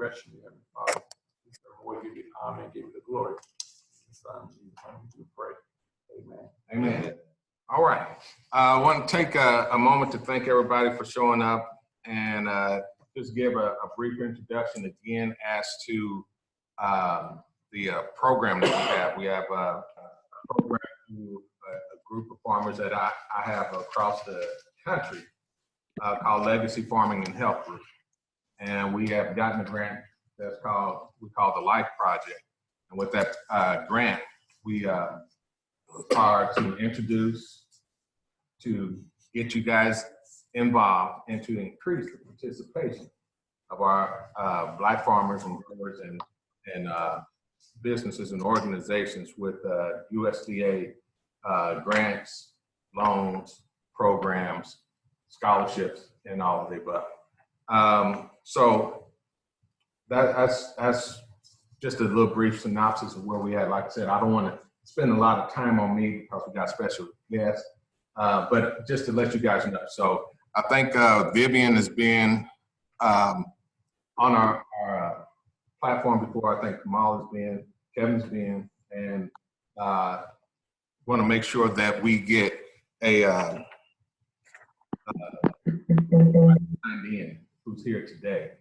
direction you, Heavenly Father. We give you honor and give you the glory. Son, we pray. Amen. Amen. All right. I want to take a moment to thank everybody for showing up and just give a brief introduction again as to the program that we have. We have a program through a group of farmers that I have across the country called Legacy Farming and Health Group. And we have gotten a grant that's we call the Life Project. And with that grant, we are to introduce, to get you guys involved and to increase the participation of our Black farmers and growers and businesses and organizations with USDA grants, loans, programs, scholarships, and all of the above. So that's just a little brief synopsis of where we at. Like I said, I don't want to spend a lot of time on me because we got special guests, but just to let you guys know. So I think Vivian has been on our platform before. I think Kamal has been, Kevin's been, and want to make sure that we get a in who's here today,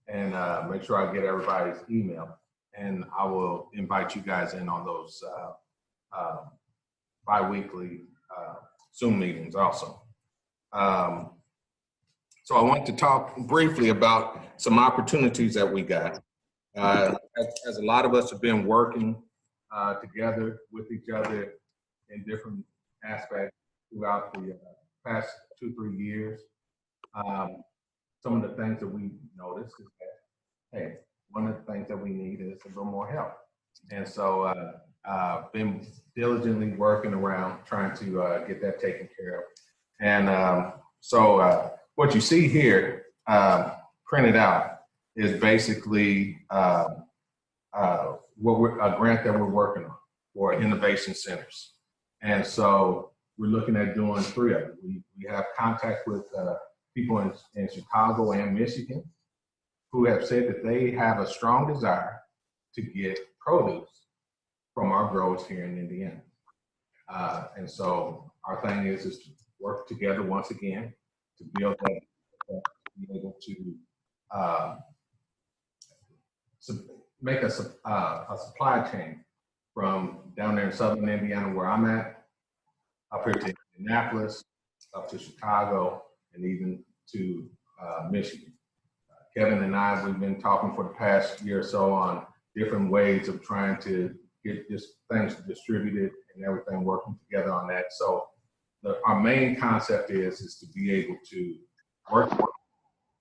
and make sure I get everybody's email, and I will invite you guys in on those bi-weekly Zoom meetings also. So I want to talk briefly about some opportunities that we got. As a lot of us have been working together with each other in different aspects throughout the past 2-3 years, some of the things that we noticed is that, hey, one of the things that we need is a little more help. And so been diligently working around trying to get that taken care of. And so what you see here printed out is basically a grant that we're working on for innovation centers. And so we're looking at doing 3 of them. We have contact with people in Chicago and Michigan who have said that they have a strong desire to get produce from our growers here in Indiana. And so our thing is to work together once again to build that, to be able to make a supply chain from down there in southern Indiana where I'm at, up here to Indianapolis, up to Chicago, and even to Michigan. Kevin and I, we've been talking for the past year or so on different ways of trying to get this things distributed and everything working together on that. So our main concept is to be able to work to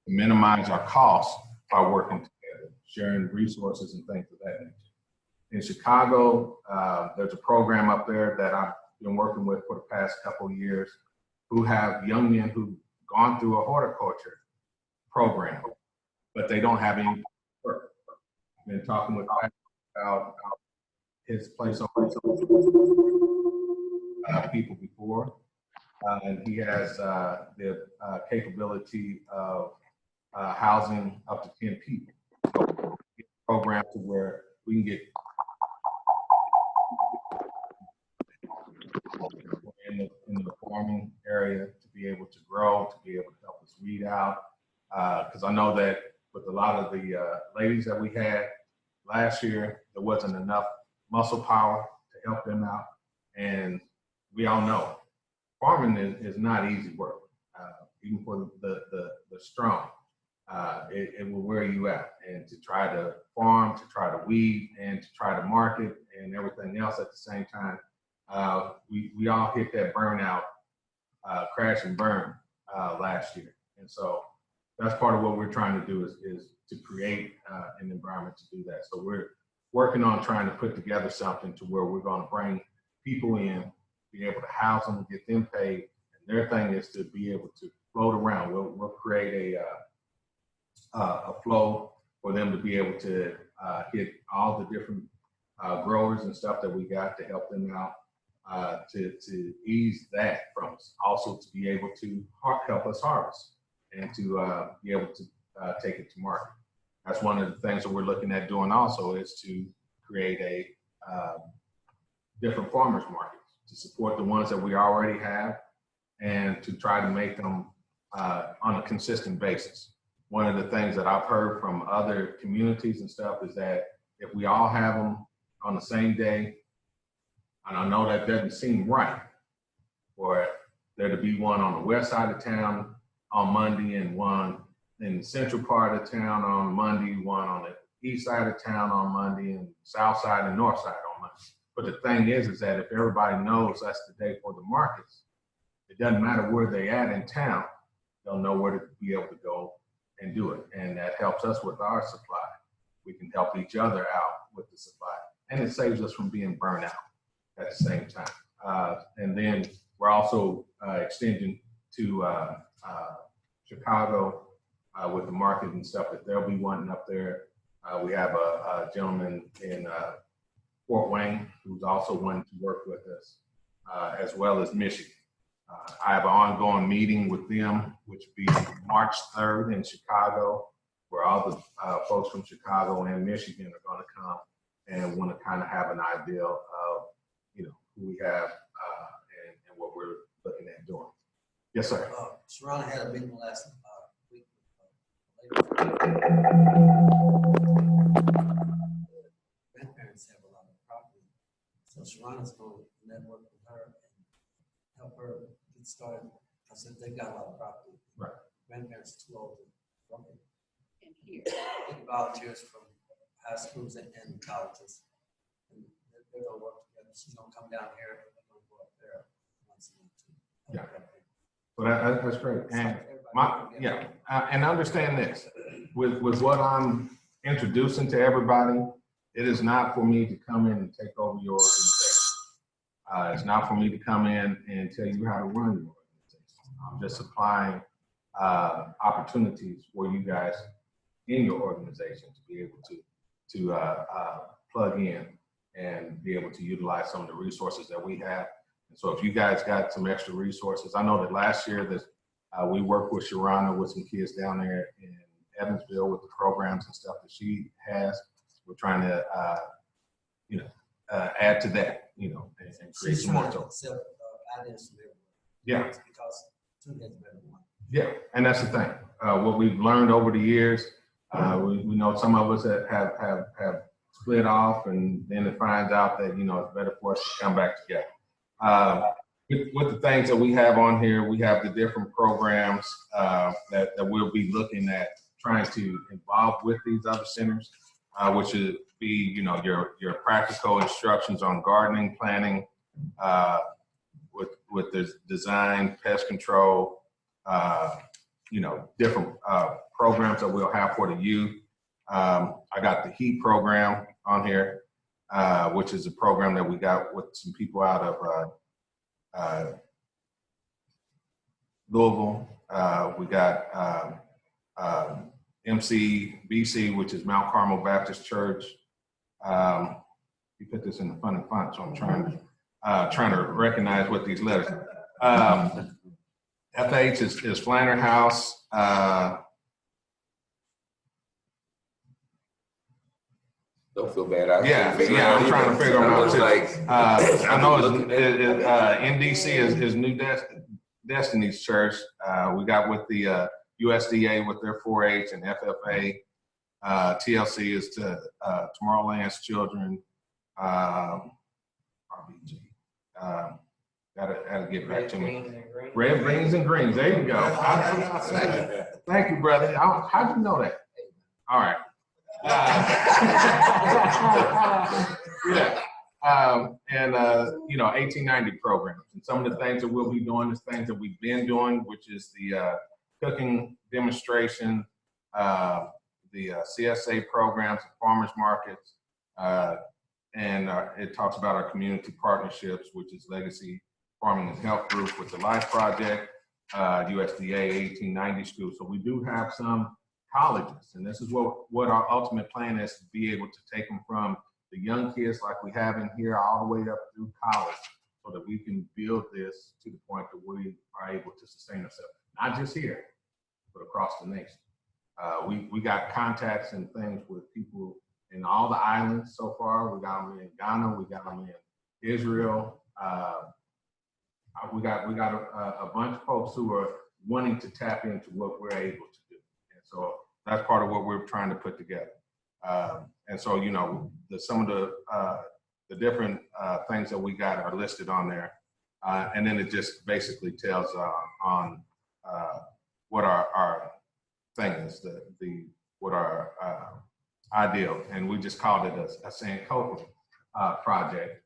minimize our costs by working together, sharing resources and things of that nature. In Chicago, there's a program up there that I've been working with for the past couple of years who have young men who've gone through a horticulture program, but they don't have any work. I've been talking with Pat about his place on people before, and he has the capability of housing up to 10 people. So get a program to where we can get in the farming area to be able to grow, to be able to help us weed out. Because I know that with a lot of the ladies that we had last year, there wasn't enough muscle power to help them out. And we all know farming is not easy work, even for the strong. It will wear you out. And to try to farm, to try to weed, and to try to market and everything else at the same time, we all hit that burnout, crash and burn last year. And so that's part of what we're trying to do is to create an environment to do that. So we're working on trying to put together something to where we're going to bring people in, be able to house them, get them paid. And their thing is to be able to float around. We'll create a flow for them to be able to hit all the different growers and stuff that we got to help them out, to ease that from us. Also to be able to help us harvest and to be able to take it to market. that's one of the things that we're looking at doing also, is to create a different farmers markets to support the ones that we already have and to try to make them on a consistent basis. One of the things that I've heard from other communities and stuff is that if we all have them on the same day, and I know that doesn't seem right, for there to be one on the west side of town on Monday and one in the central part of town on Monday, one on the east side of town on Monday, and south side and north side on Monday. But the thing is that if everybody knows that's the day for the markets, it doesn't matter where they at in town, they'll know where to be able to go and do it. And that helps us with our supply. We can help each other out with the supply. And it saves us from being burnt out at the same time. And then we're also extending to Chicago with the market and stuff that they'll be wanting up there. We have a gentleman in Fort Wayne who's also wanting to work with us, as well as Michigan. I have an ongoing meeting with them, which will be March 3rd in Chicago, where all the folks from Chicago and Michigan are going to come and want to kind of have an idea of, who we have and what we're looking at doing. Yes, sir. Sharana had a meeting last week. Grandparents have a lot of property, so Sharana's going to network with her and help her get started. I said they've got a lot of property. Right. Grandparents are too old to work it. And here. Get volunteers from high schools and colleges, and they're going to work together. She's going to come down here and they're going to go up there once a month. Yeah. Well, that's great. And and understand this, with what I'm introducing to everybody, it is not for me to come in and take over your organization. It's not for me to come in and tell you how to run your organization. I'm just supplying opportunities for you guys in your organization to be able to plug in and be able to utilize some of the resources that we have. And so if you guys got some extra resources, I know that last year that we worked with Sharana with some kids down there in Evansville with the programs and stuff that she has. We're trying to, add to that, and create some more. Ideas from everywhere. Yeah. Because two heads better than one. Yeah, and that's the thing. What we've learned over the years, we know some of us that have split off, and then it finds out that it's better for us to come back together. With the things that we have on here, we have the different programs that we'll be looking at trying to involve with these other centers, which would be your practical instructions on gardening, planting, with the design, pest control, different programs that we'll have for the youth. I got the HEAT program on here, which is a program that we got with some people out of Louisville. We got MCBC, which is Mount Carmel Baptist Church. You put this in the funny font, so I'm trying to recognize what these letters. FH is Flanner House. Don't feel bad. I'm trying to figure them out too. I know NDC is New Destiny's Church. We got with the USDA with their 4-H and FFA. TLC is to Tomorrowland's Children. RBG. Gotta get back to me. Red, greens, and greens. There you go. Thank you, brother. How'd you know that? All right. 1890 programs. And some of the things that we'll be doing is things that we've been doing, which is the cooking demonstration, the CSA programs, farmers markets, and it talks about our community partnerships, which is Legacy Farming and Health Group with the Life Project, USDA 1890 School. So we do have some colleges, and this is what our ultimate plan is, to be able to take them from the young kids like we have in here all the way up through college, so that we can build this to the point that we are able to sustain ourselves, not just here, but across the nation. We got contacts and things with people in all the islands so far. We got them in Ghana, we got them in Israel. We got a bunch of folks who are wanting to tap into what we're able to do. And so that's part of what we're trying to put together. And so, you know, some of the different things that we got are listed on there. And then it just basically tells on what our thing is, what our ideal, and we just called it a Sankofa project,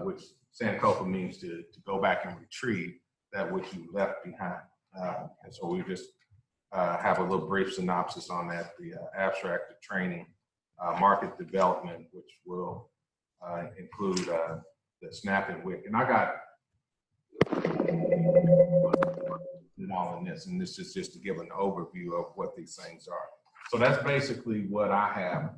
which Sankofa means to go back and retrieve that which you left behind. And so we just have a little brief synopsis on that, the abstract, the training, market development, which will include the snap and wick. And I got all in this, and this is just to give an overview of what these things are. So that's basically what I have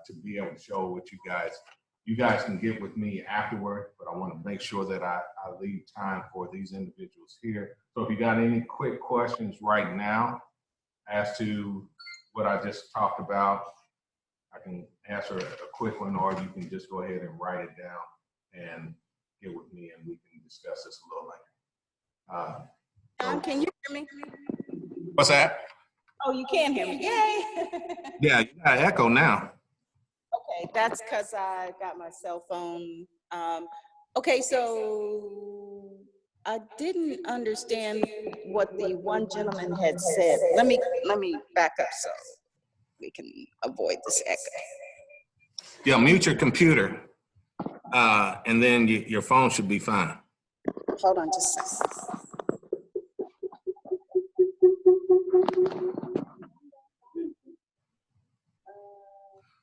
to be able to show what you guys can get with me afterward, but I want to make sure that I leave time for these individuals here. So if you got any quick questions right now as to what I just talked about, I can answer a quick one, or you can just go ahead and write it down and get with me and we can discuss this a little later. Can you hear me? What's that? Oh, you can hear me. Yay! Yeah, you got an echo now. Okay, that's because I got my cell phone. Okay, so I didn't understand what the one gentleman had said. Let me back up so we can avoid this echo. Yeah, mute your computer, and then your phone should be fine. Hold on just a second.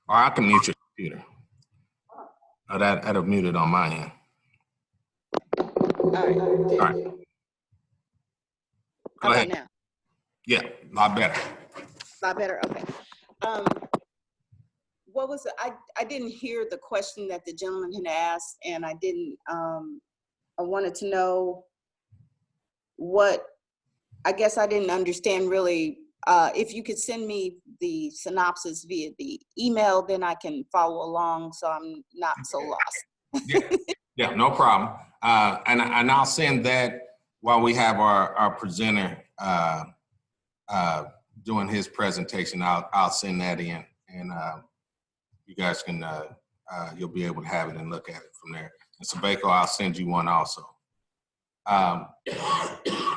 Or I can mute your computer. That'll mute it on my end. All right. All right. How about now? Yeah, a lot better. A lot better. Okay. What was I didn't hear the question that the gentleman had asked, and I didn't. I wanted to know what. I guess I didn't understand really. If you could send me the synopsis via the email, then I can follow along, so I'm not so lost. Yeah, no problem. And I'll send that while we have our presenter doing his presentation. I'll send that in, and you guys can you'll be able to have it and look at it from there. And Sabeko, I'll send you one also.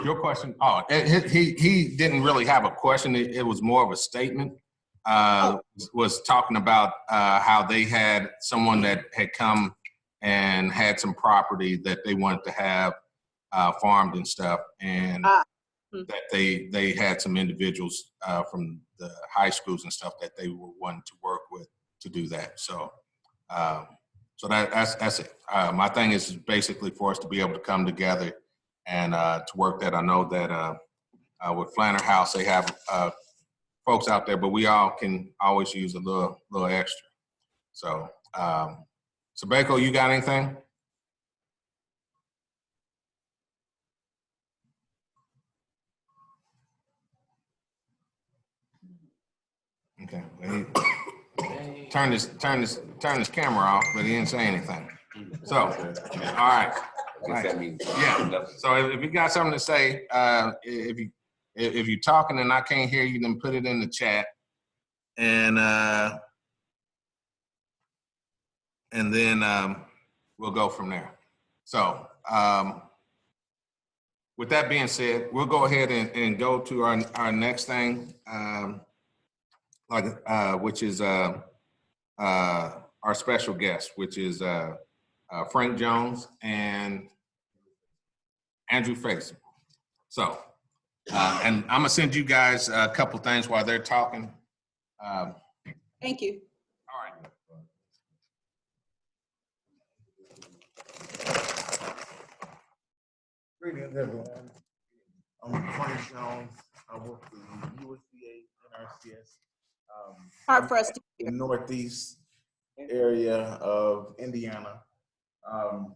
Your question? Oh, he didn't really have a question. It was more of a statement. Was talking about how they had someone that had come and had some property that they wanted to have farmed and stuff, and that they had some individuals from the high schools and stuff that they were wanting to work with to do that. So so that's it. My thing is basically for us to be able to come together and to work that. I know that with Flanner House, they have folks out there, but we all can always use a little extra. So, Sabeko, you got anything? Okay. Turn this camera off, but he didn't say anything. So, all right. Yeah. So if you got something to say, if you're talking and I can't hear you, then put it in the chat, and then we'll go from there. So with that being said, we'll go ahead and go to our next thing, which is our special guest, which is Frank Jones and Andrew Faison. So, and I'm gonna send you guys a couple things while they're talking. Thank you. All right. Greetings, everyone. I'm Frank Jones. I work for the USDA NRCS. Hard for us to the northeast area of Indiana.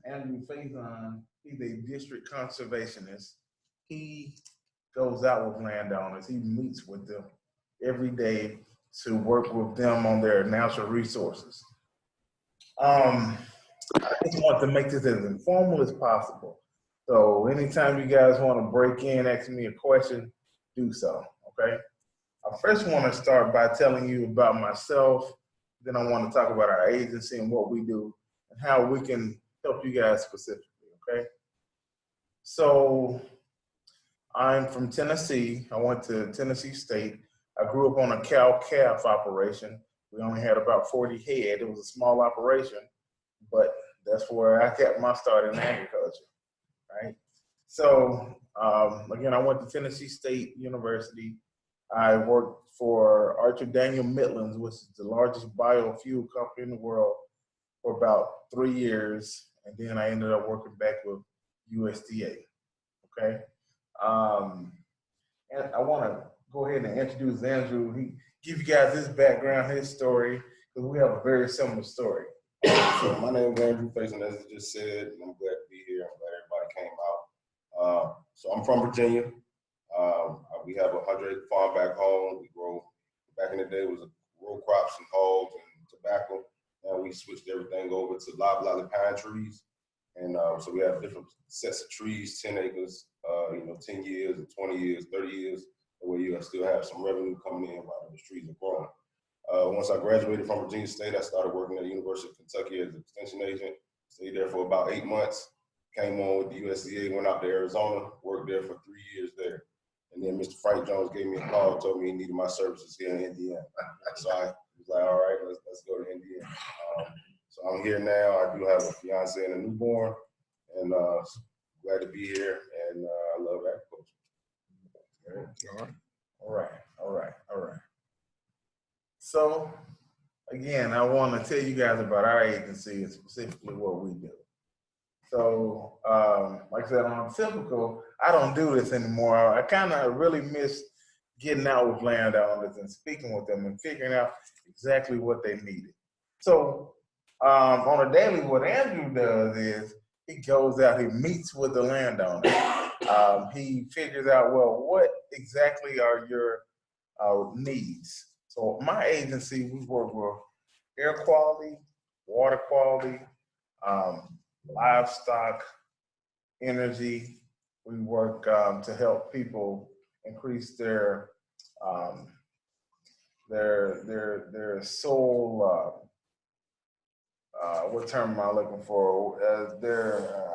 Andrew Faison, he's a district conservationist. He goes out with landowners. He meets with them. every day to work with them on their natural resources. I just want to make this as informal as possible. So anytime you guys want to break in, ask me a question, do so, okay? I first want to start by telling you about myself. Then I want to talk about our agency and what we do and how we can help you guys specifically, okay? So I'm from Tennessee. I went to Tennessee State. I grew up on a cow-calf operation. We only had about 40 head. It was a small operation, but that's where I got my start in agriculture, right? So again, I went to Tennessee State University. I worked for Archer Daniel Midlands, which is the largest biofuel company in the world, for about 3 years. And then I ended up working back with USDA, okay? And I want to go ahead and introduce Andrew. He give you guys his background, his story, because we have a very similar story. So my name is Andrew Faison, as I just said, and I'm glad to be here. I'm glad everybody came out. So I'm from Virginia. We have a 100-acre farm back home. We grow, back in the day, it was row crops and hogs and tobacco. Now we switched everything over to loblolly pine trees. And so we have different sets of trees, 10 acres, 10 years, 20 years, 30 years, where you still have some revenue coming in while those trees are growing. Once I graduated from Virginia State, I started working at the University of Kentucky as an extension agent. Stayed there for about 8 months. Came on with the USDA, went out to Arizona, worked there for 3 years there. And then Mr. Frank Jones gave me a call, told me he needed my services here in Indiana. So I was like, all right, let's go to Indiana. So I'm here now. I do have a fiance and a newborn, and glad to be here. And I love agriculture. All right. So, again, I want to tell you guys about our agency and specifically what we do. So, like I said, on typical, I don't do this anymore. I kind of really miss getting out with landowners and speaking with them and figuring out exactly what they needed. So, on a daily, what Andrew does is he goes out, he meets with the landowner. He figures out, well, what exactly are your needs? So my agency, we work with air quality, water quality, livestock, energy. We work to help people increase their soul. What term am I looking for? Their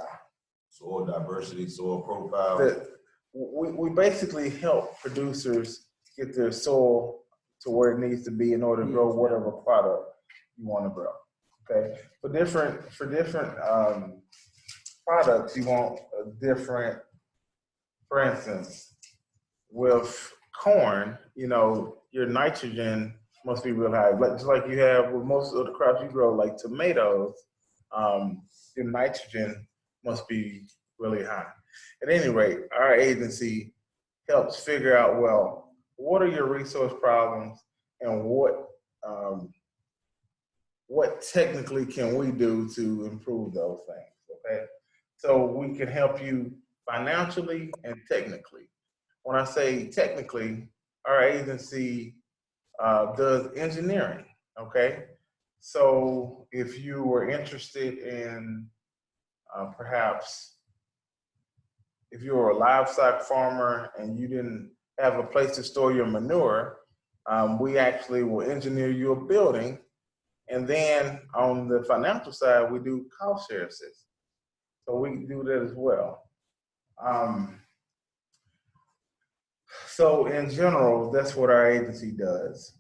Soil diversity, soil profile. we basically help producers get their soil to where it needs to be in order to grow whatever product you want to grow. Okay, for different products, you want a different. For instance, with corn, your nitrogen must be real high. Just like you have with most of the crops you grow, like tomatoes, your nitrogen must be really high. At any rate, our agency helps figure out, well, what are your resource problems and what technically can we do to improve those things, okay? So we can help you financially and technically. When I say technically, our agency does engineering, okay? So if you were interested in perhaps if you were a livestock farmer and you didn't have a place to store your manure, we actually will engineer you a building. And then on the financial side, we do cost share assistance. So we can do that as well. So in general, that's what our agency does.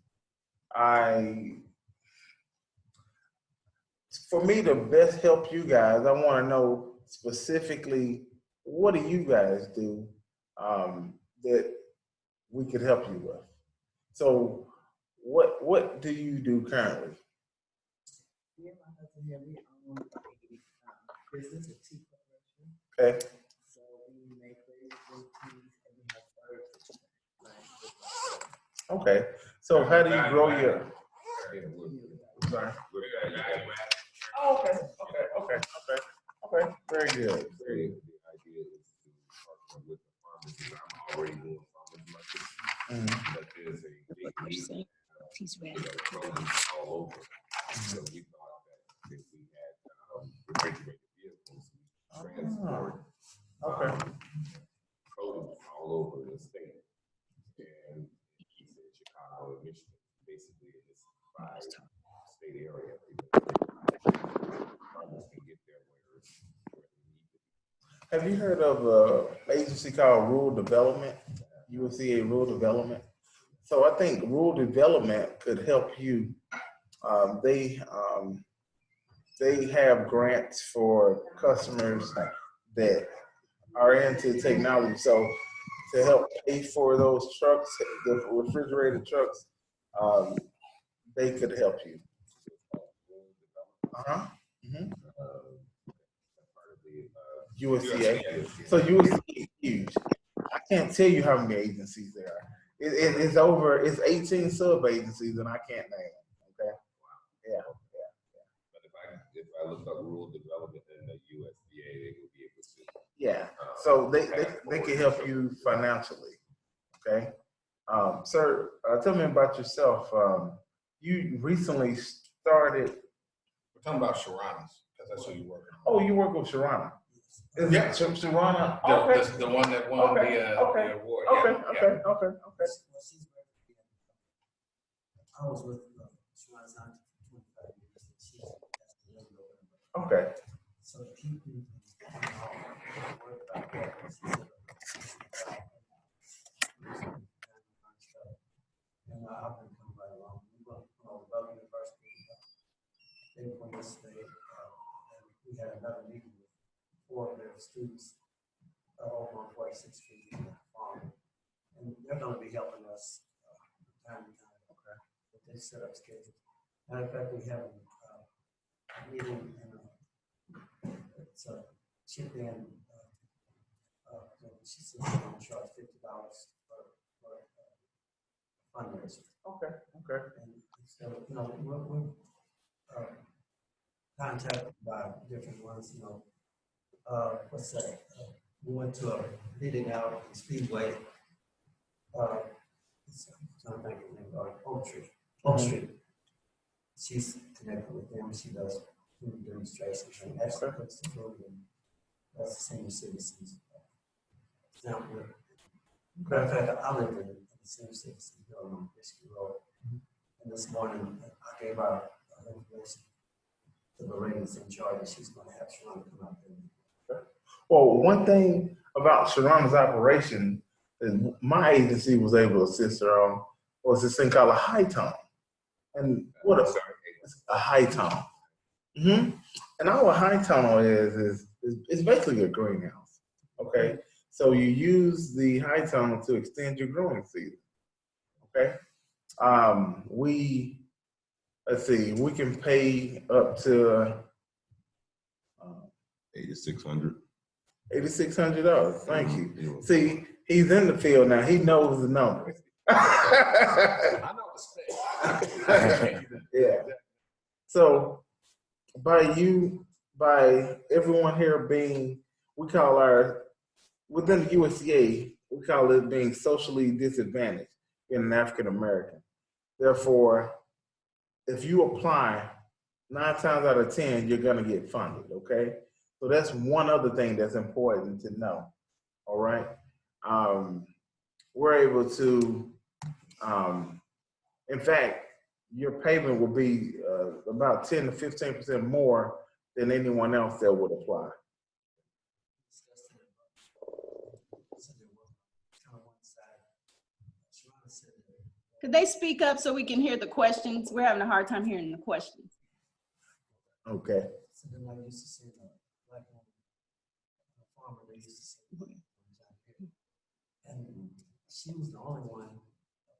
For me to best help you guys, I want to know specifically, what do you guys do that we could help you with? So what do you do currently? Yeah, my husband here, we own a business, a tea corporation. Okay. So we make very good teas and we have birds. Okay. So how do you grow your? Sorry. Oh, okay. Very good. Very good. The idea is to partner with the farmers. I'm already doing farmers markets, Mhm. but there's a big He's ready. Produce all over. So we thought that if we had refrigerated vehicles, we transport Okay. produce all over the state. And he said Chicago and Michigan, basically in this state area. Farmers can get there where they need to be. Have you heard of an agency called Rural Development? USDA Rural Development. So I think rural development could help you. They have grants for customers that are into technology. So to help pay for those trucks, the refrigerated trucks, they could help you. Uh-huh. Mm-hmm. USDA. So USDA is huge. I can't tell you how many agencies there are. It's 18 sub-agencies and I can't name them, okay? Yeah. But if I look up rural development in the USDA, they will be able to. Yeah, so they can help you financially, okay? Sir, tell me about yourself. You recently started. We're talking about Sharona's, because that's who you work with. Oh, you work with Sharana. Is Yeah. it Sharana? Okay. The one that won Okay, the okay, award. Okay. I was with Shawana's aunt for 25 years, and she's that's the young November. Okay. So the people work about that. And I've been coming right along. We went from Bell University. They went yesterday, and we had another meeting with 4 of their students over on 46th Street farm. And they're going to be helping us time to time. Okay. But they set up schedules. Matter of fact, we have a meeting and it's a chip in. She says she's going to charge $50 for fundraiser. Okay. And so, we're contacted by different ones, what's that? We went to a meeting out in Speedway. I'm trying to think of the name, Oak Street. She's connected with them. She does food demonstrations and actually puts the food in. That's the same citizens. Now, matter of fact, I live in the same citizen building on Biscuit Road. And this morning, I gave our information to the ladies in charge, and she's going to have Sharona come out there. Well, one thing about Sharana's operation is my agency was able to assist her on was this thing called a high tone. And what a high tone. Mm-hmm. And our high tone is basically a greenhouse. Okay. So you use the high tone to extend your growing season. Okay. We can pay up to $8,600. $8,600. Thank you. See, he's in the field now. He knows the numbers. I know the spec. Yeah. So by everyone here within the USDA, we call it being socially disadvantaged in an African American. Therefore, if you apply, 9 times out of 10, you're gonna get funded, okay? So that's one other thing that's important to know, all right? We're able to, in fact, your payment will be about 10 to 15% more than anyone else that would apply. Could they speak up so we can hear the questions? We're having a hard time hearing the questions. Okay. So then I used to say the black woman, farmer, they used to say, and she was the only one,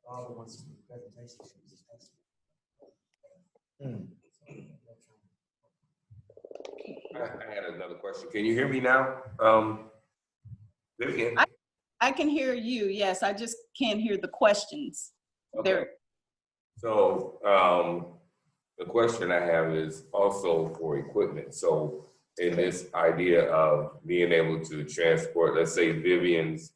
all the ones in the presentation, she was just asking. I had another question. Can you hear me now? Vivian? I can hear you, yes. I just can't hear the questions. Okay. So the question I have is also for equipment. So in this idea of being able to transport, let's say Vivian's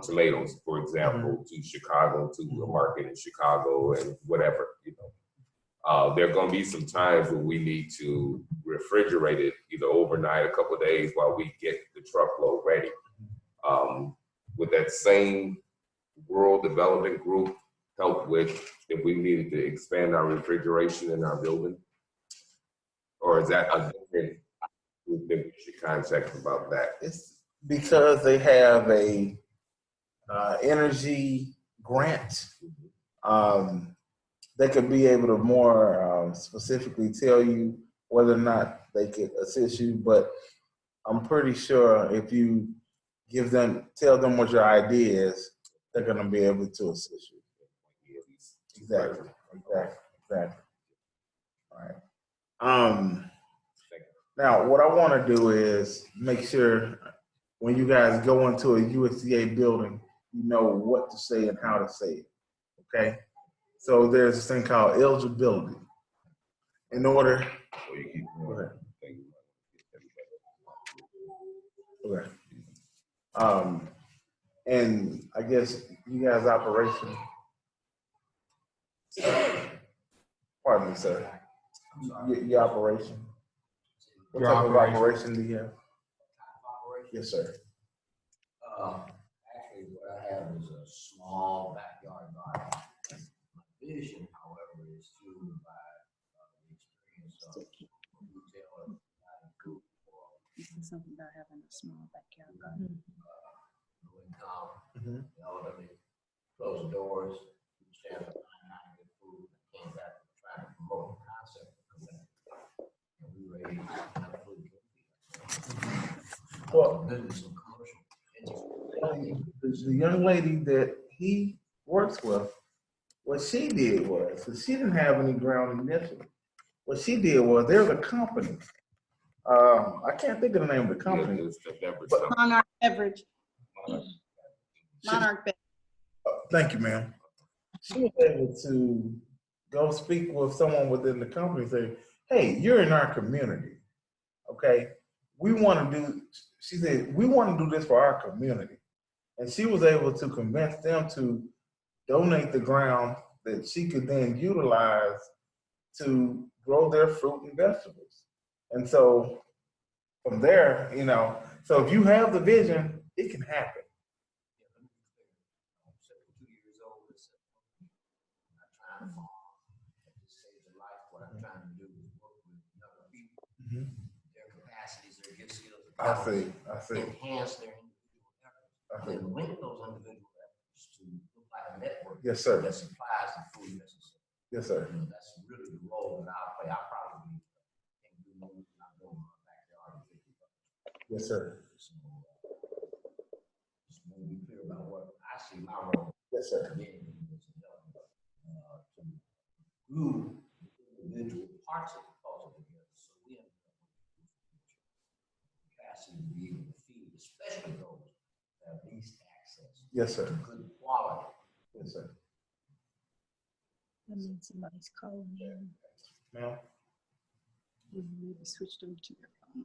tomatoes, for example, to Chicago, to a market in Chicago and whatever, you know. There are going to be some times where we need to refrigerate it either overnight, a couple of days while we get the truckload ready. With that same rural development group help with if we needed to expand our refrigeration in our building? Or is that a different group that we should contact about that? It's because they have a energy grant. They could be able to more specifically tell you whether or not they could assist you, but I'm pretty sure if you tell them what your idea is, they're going to be able to assist you. Exactly. All right. Now, what I want to do is make sure when you guys go into a USDA building, you know what to say and how to say it. Okay. So there's this thing called eligibility. In order. Okay. And I guess you guys' operation. Pardon me, sir. Your operation. What type of operation do you have? Yes, sir. Actually, what I have is a small backyard garden. My vision, however, is fueled by the experience of retail and food for something about having a small backyard garden. low income, elderly, close the doors, stand up, not get food, came back trying to promote the concept of that. And we raised enough food. Well, Business and commercial. the young lady that he works with, what she did was, because she didn't have any ground initially, what she did was, there's a company. I can't think of the name of the company. Monarch Beverage. Monarch Beverage. Thank you, ma'am. She was able to go speak with someone within the company and say, hey, you're in our community, okay? We want to do, she said, we want to do this for our community. And she was able to convince them to donate the ground that she could then utilize to grow their fruit and vegetables. And so from there, you know, so if you have the vision, it can happen. 72 years old, I'm not trying to farm, it just saves a life. What I'm trying to do is work with other people, their capacities, their gifts, skills, I see. enhance their individual efforts, and then link those individual efforts to look like a network. Yes, sir. That supplies the food necessary. Yes, sir. You know, that's really the role that I play. I probably can do more than I do in my backyard. Yes, sir. So, just want to be clear about what I see my role. Yes, sir. Being is to help to glue individual parts of the puzzle together, so we end up with capacity to be able to feed, especially those that have least access. Yes, sir. To good quality. Yes, sir. That means somebody's calling in. Ma'am? You need to switch them to your phone.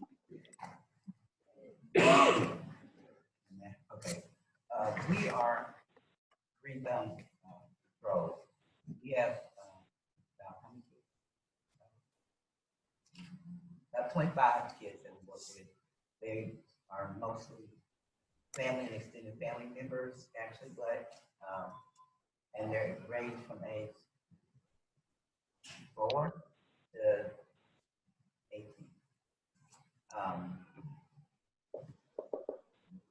Okay. We are Green Thumb Road. We have about how many kids? About 25 kids that we work with. They are mostly family and extended family members, actually, but and they range from age 4 to 18.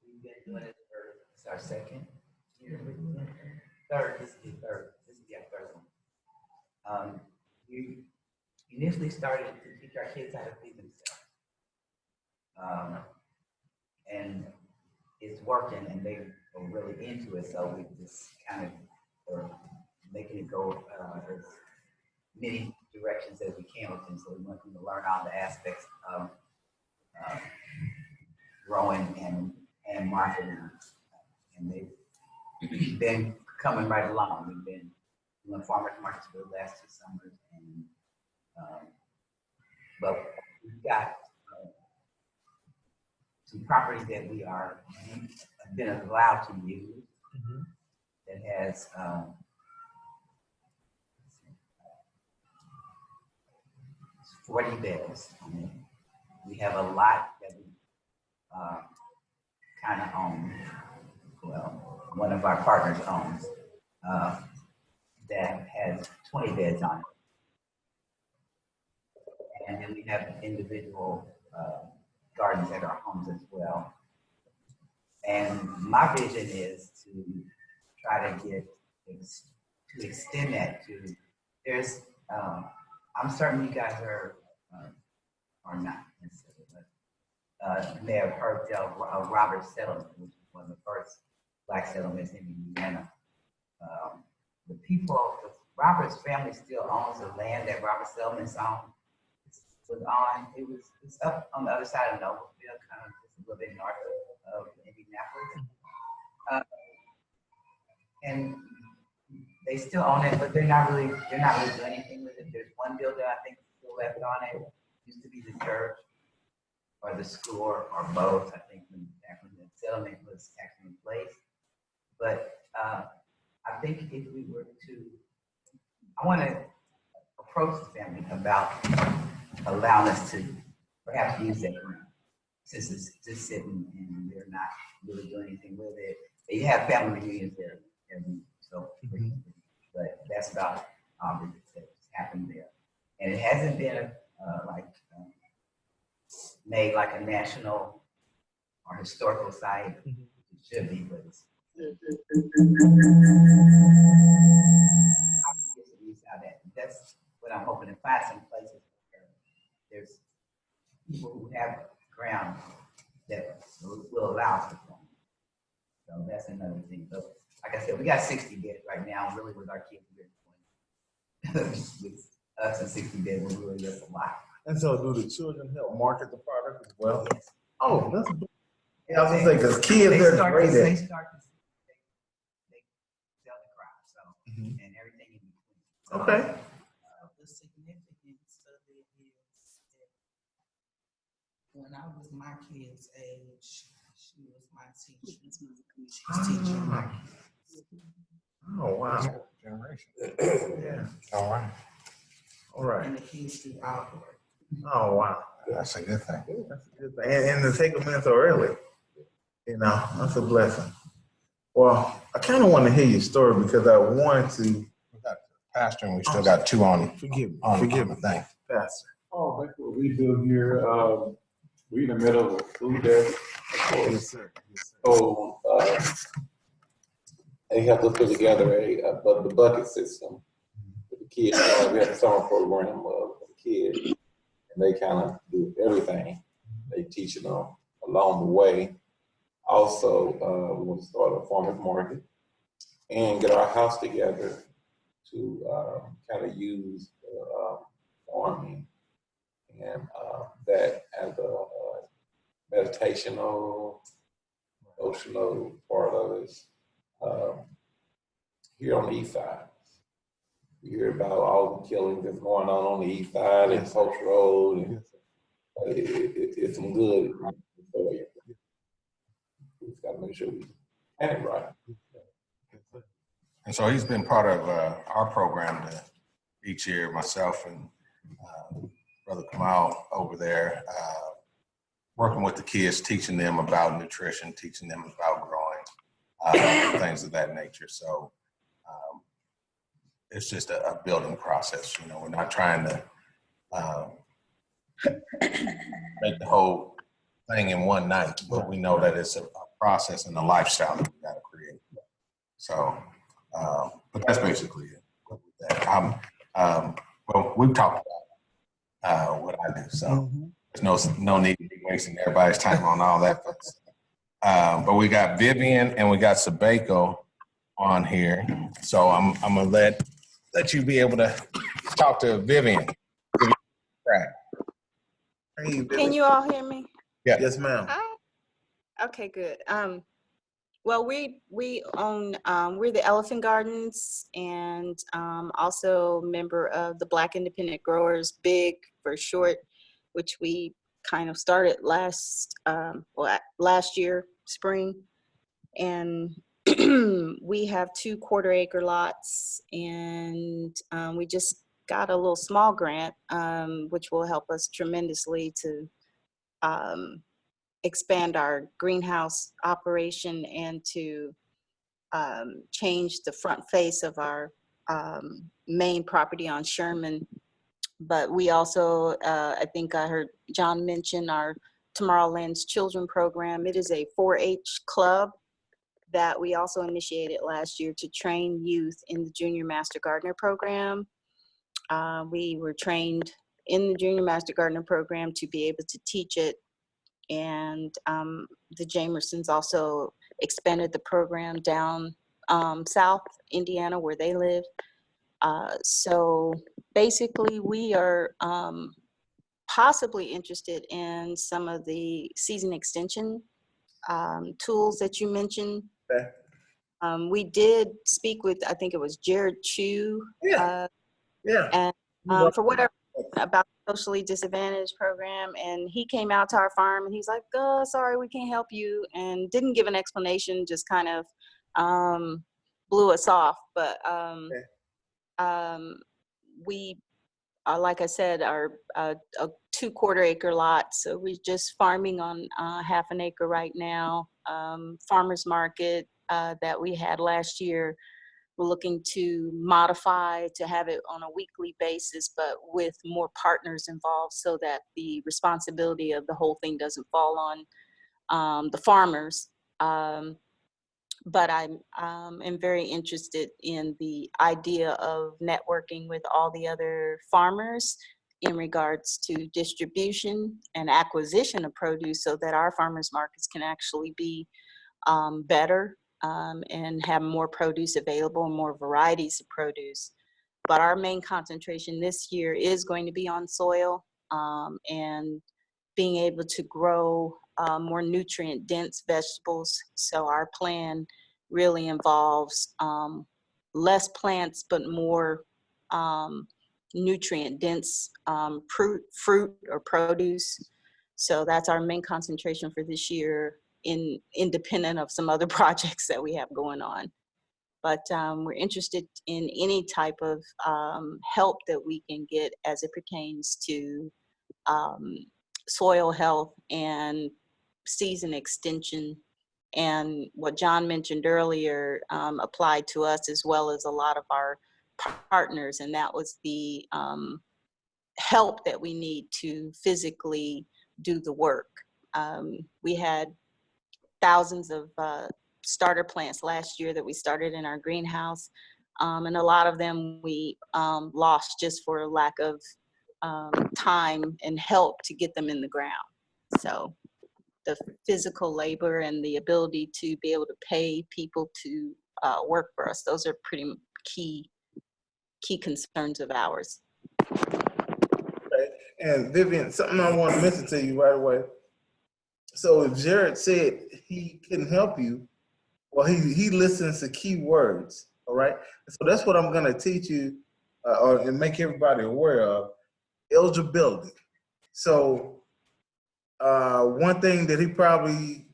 We've been doing it for, it's our second year. Third, this will be our third one. We initially started to teach our kids how to feed themselves. And it's working, and they are really into it, so we just kind of are making it go as many directions as we can with them, so we want them to learn all the aspects of growing and marketing, and they've been coming right along. We've been doing farmers markets for the last 2 summers, and but we've got some property that we are been allowed to use that has 40 beds. We have a lot that we kind of own. Well, one of our partners owns that has 20 beds on it. And then we have individual gardens at our homes as well. And my vision is to try to extend that to, there's, I'm certain you guys are not necessarily, but you may have heard of Robert Settlement, which was one of the first Black settlements in Louisiana. The people, Robert's family still owns the land that Robert Settlement's on. It's up on the other side of Noblesville, kind of just a little bit north of Indianapolis. And they still own it, but they're not really doing anything with it. There's one building I think still left on it. It used to be the church or the school or back when the settlement was actually in place. But I think if we were to, I want to approach the family about allowing us to perhaps use that room, since it's just sitting and they're not really doing anything with it. They have family reunions there, but that's about that's happened there. And it hasn't been made like a national or historical site. It should be, but it's that's what I'm hoping to find, some places where there's people who have ground that will allow us to form. So that's another thing. So, like I said, we got 60 beds right now. Really, with our kids, we're 20. With us and 60 beds, we're really just a lot. And so, do the children help market the product as well? Yes. Oh, that's good. Yeah, I was gonna say, because kids are great They at. sell the crop, so and everything in between. So, Okay. The significance of it is that when I was my kid's age, she was my teacher. She was teaching my kids. Oh, wow. Generation. Yeah. All right. All right. And the kids do outdoor. Oh, wow. That's a good thing. That's a good thing. And to take them in so early, that's a blessing. Well, I kind of want to hear your story because I want to. We got Pastor, and we still got two on. Forgive me. On Forgive me. the thing. Pastor. Oh, that's what we do here. We in the middle of a food desert. Yes, sir. Yes, sir. So they helped us put together the bucket system for the kids. We have a summer program for the kids, and they kind of do everything. They teach them along the way. Also, we want to start a farmer's market and get our house together to kind of use farming and that as a meditational, emotional part of it. Here on the east side, you hear about all the killing that's going on the east side and Post Road, and it's some good for you. We just got to make sure we had it right. And so he's been part of our program each year, myself and Brother Kamal over there, working with the kids, teaching them about nutrition, teaching them about growing, things of that nature. So it's just a building process. We're not trying to make the whole thing in one night, but we know that it's a process and a lifestyle that we got to create. So, but that's basically it. Well, we've talked about what I do, so there's no need to be wasting everybody's time on all that. But we got Vivian and we got Sabeko on here, so I'm gonna let you be able to talk to Vivian. Can you all hear me? Yeah. Yes, ma'am. Okay, good. Well, we own, we're the Elephant Gardens, and also member of the Black Independent Growers, BIG for short, which we kind of started last year, spring. And we have 2 quarter-acre lots, and we just got a little small grant, which will help us tremendously to expand our greenhouse operation and to change the front face of our main property on Sherman. But we also, I think I heard John mention our Tomorrowland's Children program. It is a 4-H club that we also initiated last year to train youth in the Junior Master Gardener program. We were trained in the Junior Master Gardener program to be able to teach it. And the Jamersons also expanded the program down South Indiana where they live. So basically we are possibly interested in some of the season extension tools that you mentioned. Okay. We did speak with, I think it was Jared Chu. Yeah. And for whatever, about the socially disadvantaged program, and he came out to our farm and he's like, "Oh, sorry, we can't help you," and didn't give an explanation, just kind of blew us off. But we like I said, are a 2 quarter-acre lot, so we're just farming on half an acre right now. Farmers market that we had last year, we're looking to modify to have it on a weekly basis, but with more partners involved so that the responsibility of the whole thing doesn't fall on the farmers. But I am very interested in the idea of networking with all the other farmers in regards to distribution and acquisition of produce so that our farmers markets can actually be better and have more produce available, more varieties of produce. But our main concentration this year is going to be on soil and being able to grow more nutrient dense vegetables. So our plan really involves less plants, but more nutrient dense fruit or produce. So that's our main concentration for this year, independent of some other projects that we have going on. But we're interested in any type of help that we can get as it pertains to soil health and season extension. And what John mentioned earlier applied to us as well as a lot of our partners, and that was the help that we need to physically do the work. We had thousands of starter plants last year that we started in our greenhouse, and a lot of them we lost just for lack of time and help to get them in the ground. So the physical labor and the ability to be able to pay people to work for us, those are pretty key concerns of ours. Okay. And Vivian, something I want to mention to you right away. So if Jared said he couldn't help you, well, he listens to key words, all right? So that's what I'm going to teach you and make everybody aware of, eligibility. So one thing that he probably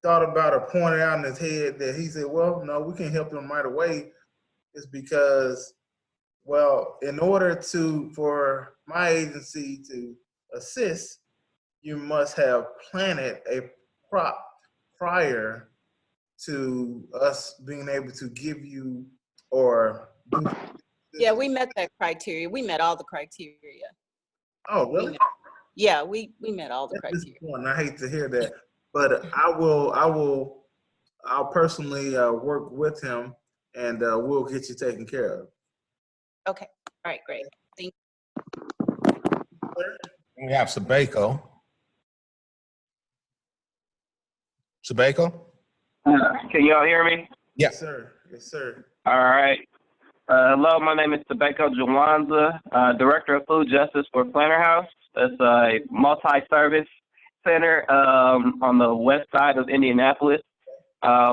thought about or pointed out in his head that he said, well, no, we can help him right away is because, well, in order for my agency to assist, you must have planted a crop prior to us being able to give you or do. Yeah, we met that criteria. We met all the criteria. Oh, really? We met all the criteria. I hate to hear that, but I'll personally work with him and we'll get you taken care of. Okay. All right, great. Thank you. We have Sabeko. Sabeko? Can y'all hear me? Yes, sir. Yes, sir. All right. Hello, my name is Sabeko Jawanza, Director of Food Justice for Planter House. That's a multi-service center on the west side of Indianapolis.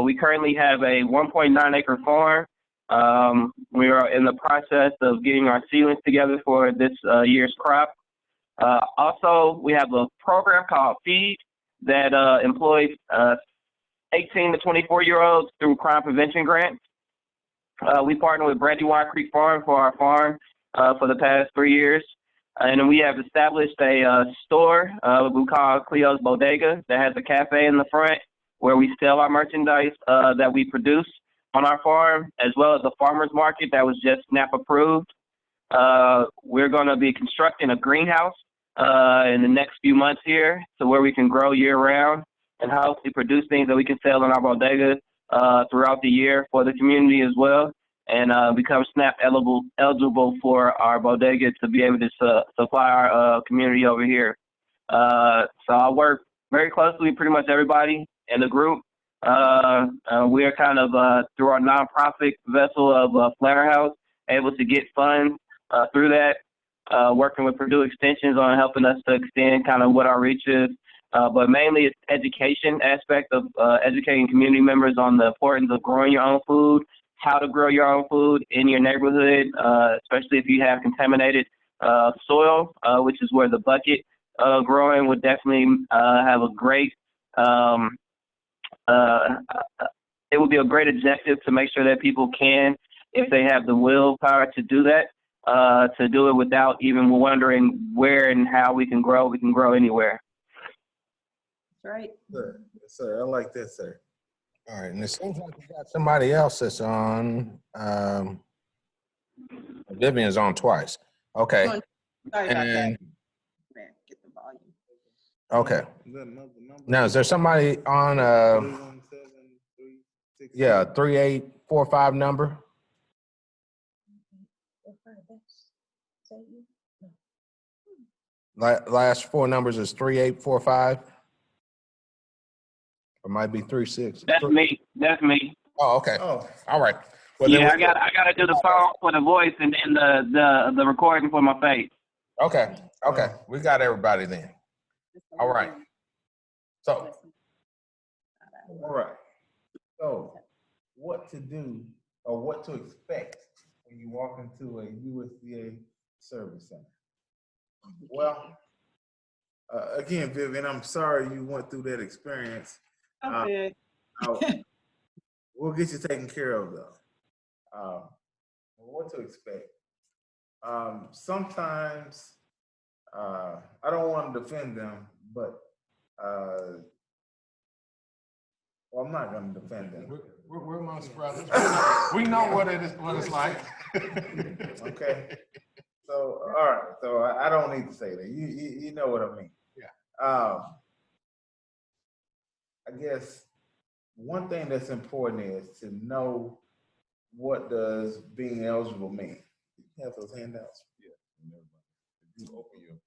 We currently have a 1.9 acre farm. We are in the process of getting our seedlings together for this year's crop. Also, we have a program called Feed that employs 18 to 24-year-olds through crime prevention grants. We partner with Brandywine Creek Farm for our farm for the past 3 years. And then we have established a store we call Cleo's Bodega that has a cafe in the front where we sell our merchandise that we produce on our farm, as well as a farmer's market that was just SNAP approved. We're going to be constructing a greenhouse in the next few months here, so where we can grow year round and hopefully produce things that we can sell in our bodega throughout the year for the community as well, and become SNAP eligible for our bodega to be able to supply our community over here. So I work very closely with pretty much everybody in the group. We are kind of, through our nonprofit vessel of Flanner House, able to get funds through that, working with Purdue Extensions on helping us to extend kind of what our reach is. But mainly it's education aspect of educating community members on the importance of growing your own food, how to grow your own food in your neighborhood, especially if you have contaminated soil, which is where the bucket growing would definitely have a great, it would be a great objective to make sure that people can, if they have the willpower to do that, to do it without even wondering where and how we can grow anywhere. Right. Sir, yes, sir. I like that, sir. All right, and it seems like we got somebody else that's on. Vivian's on twice. Okay. Sorry about that. And Get the volume. okay. Is that another number? Now, is there somebody on 3845 number? Last four numbers is 3845. It might be 36. That's me. That's me. Oh, okay. Oh, All right. Well, Yeah, then I gotta do the phone for the voice and then the recording for my face. Okay. We got everybody then. All right. So, all right. So, what to do or what to expect when you walk into a USDA service center? Well, again, Vivian, I'm sorry you went through that experience. Okay. We'll get you taken care of, though. What to expect? Sometimes, I don't want to defend them, but well, I'm not going to defend them. we're amongst brothers. We know what it's like. Okay. So, all right. So I don't need to say that. You know what I mean. Yeah. I guess one thing that's important is to know what does being eligible mean. You have those handouts. Yeah, and everybody. If you open your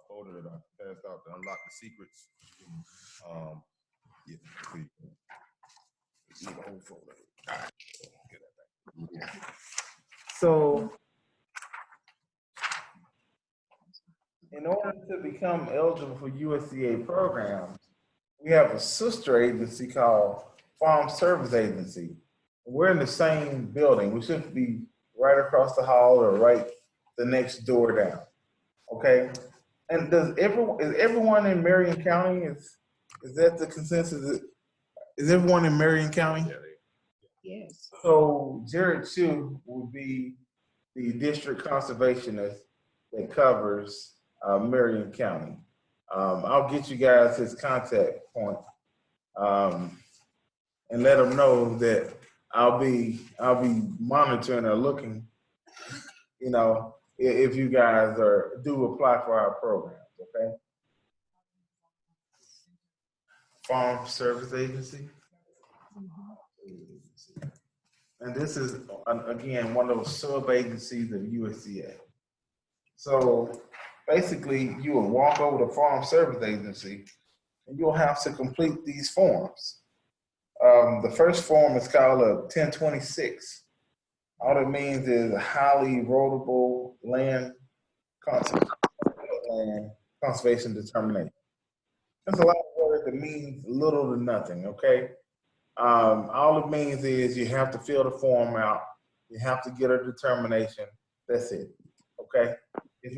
folder that I passed out to unlock the secrets, yeah, please. It's the whole folder. All right. Get that back. So, in order to become eligible for USDA programs, we have a sister agency called Farm Service Agency. We're in the same building. We should be right across the hall or right the next door down. Okay? And is everyone in Marion County? Is that the consensus? Is everyone in Marion County? Yeah, Yes. So Jared Chu will be the district conservationist that covers Marion County. I'll get you guys his contact point and let him know that I'll be monitoring or looking, you know, if you guys do apply for our programs, okay? Farm Service Agency. And this is, again, one of those sub-agencies of USDA. So basically, you will walk over to Farm Service Agency and you'll have to complete these forms. The first form is called a 1026. All it means is a highly erodible land conservation determination. There's a lot of words that means little to nothing, okay? All it means is you have to fill the form out. You have to get a determination. That's it, okay? It's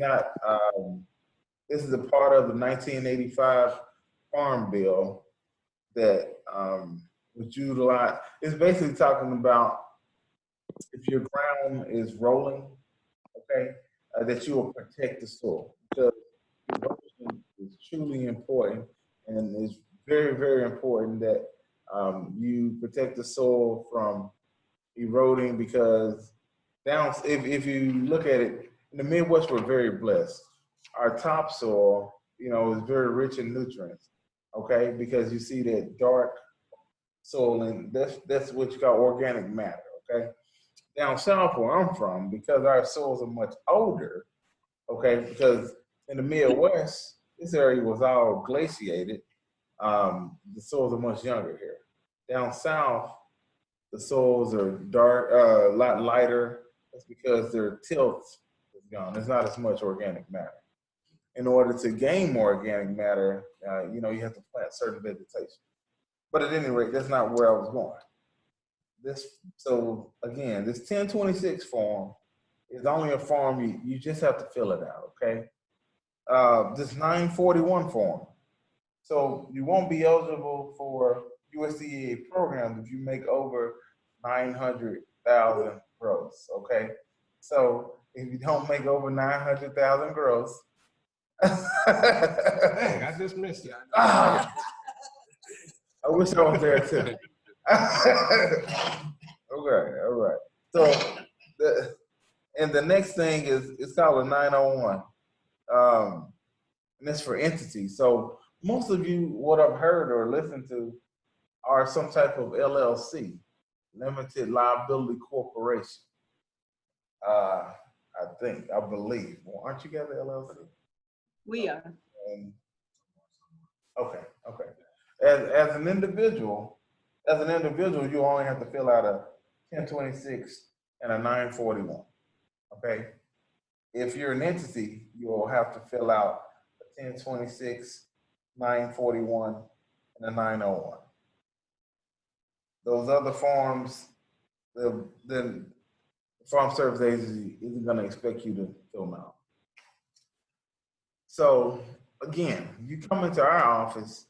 this is a part of the 1985 Farm Bill that was utilized. It's basically talking about if your ground is rolling, okay, that you will protect the soil, because erosion is truly important, and it's very, very important that you protect the soil from eroding, because if you look at it, in the Midwest, we're very blessed. Our topsoil, is very rich in nutrients, okay, because you see that dark soil, and that's what you call organic matter, okay. Down south where I'm from, because our soils are much older, okay, because in the Midwest, this area was all glaciated. The soils are much younger here. Down south, the soils are dark, a lot lighter. That's because their tilt is gone. There's not as much organic matter. In order to gain more organic matter, you have to plant certain vegetation. But at any rate, that's not where I was going. So again, this 1026 form is only a form, you just have to fill it out, okay? This 941 form. So you won't be eligible for USDA programs if you make over 900,000 gross, okay? So if you don't make over 900,000 gross, Dang, I just missed it. I wish I was there too. Okay, all right. So the next thing is, it's called a 901. And that's for entities. So most of you, what I've heard or listened to, are some type of LLC, limited liability corporation. I believe. Well, aren't you guys an LLC? We are. Okay. As an individual, you only have to fill out a 1026 and a 941. Okay. If you're an entity, you'll have to fill out a 1026, 941, and a 901. Those other forms, the Farm Service Agency isn't going to expect you to fill them out. So again, you come into our office,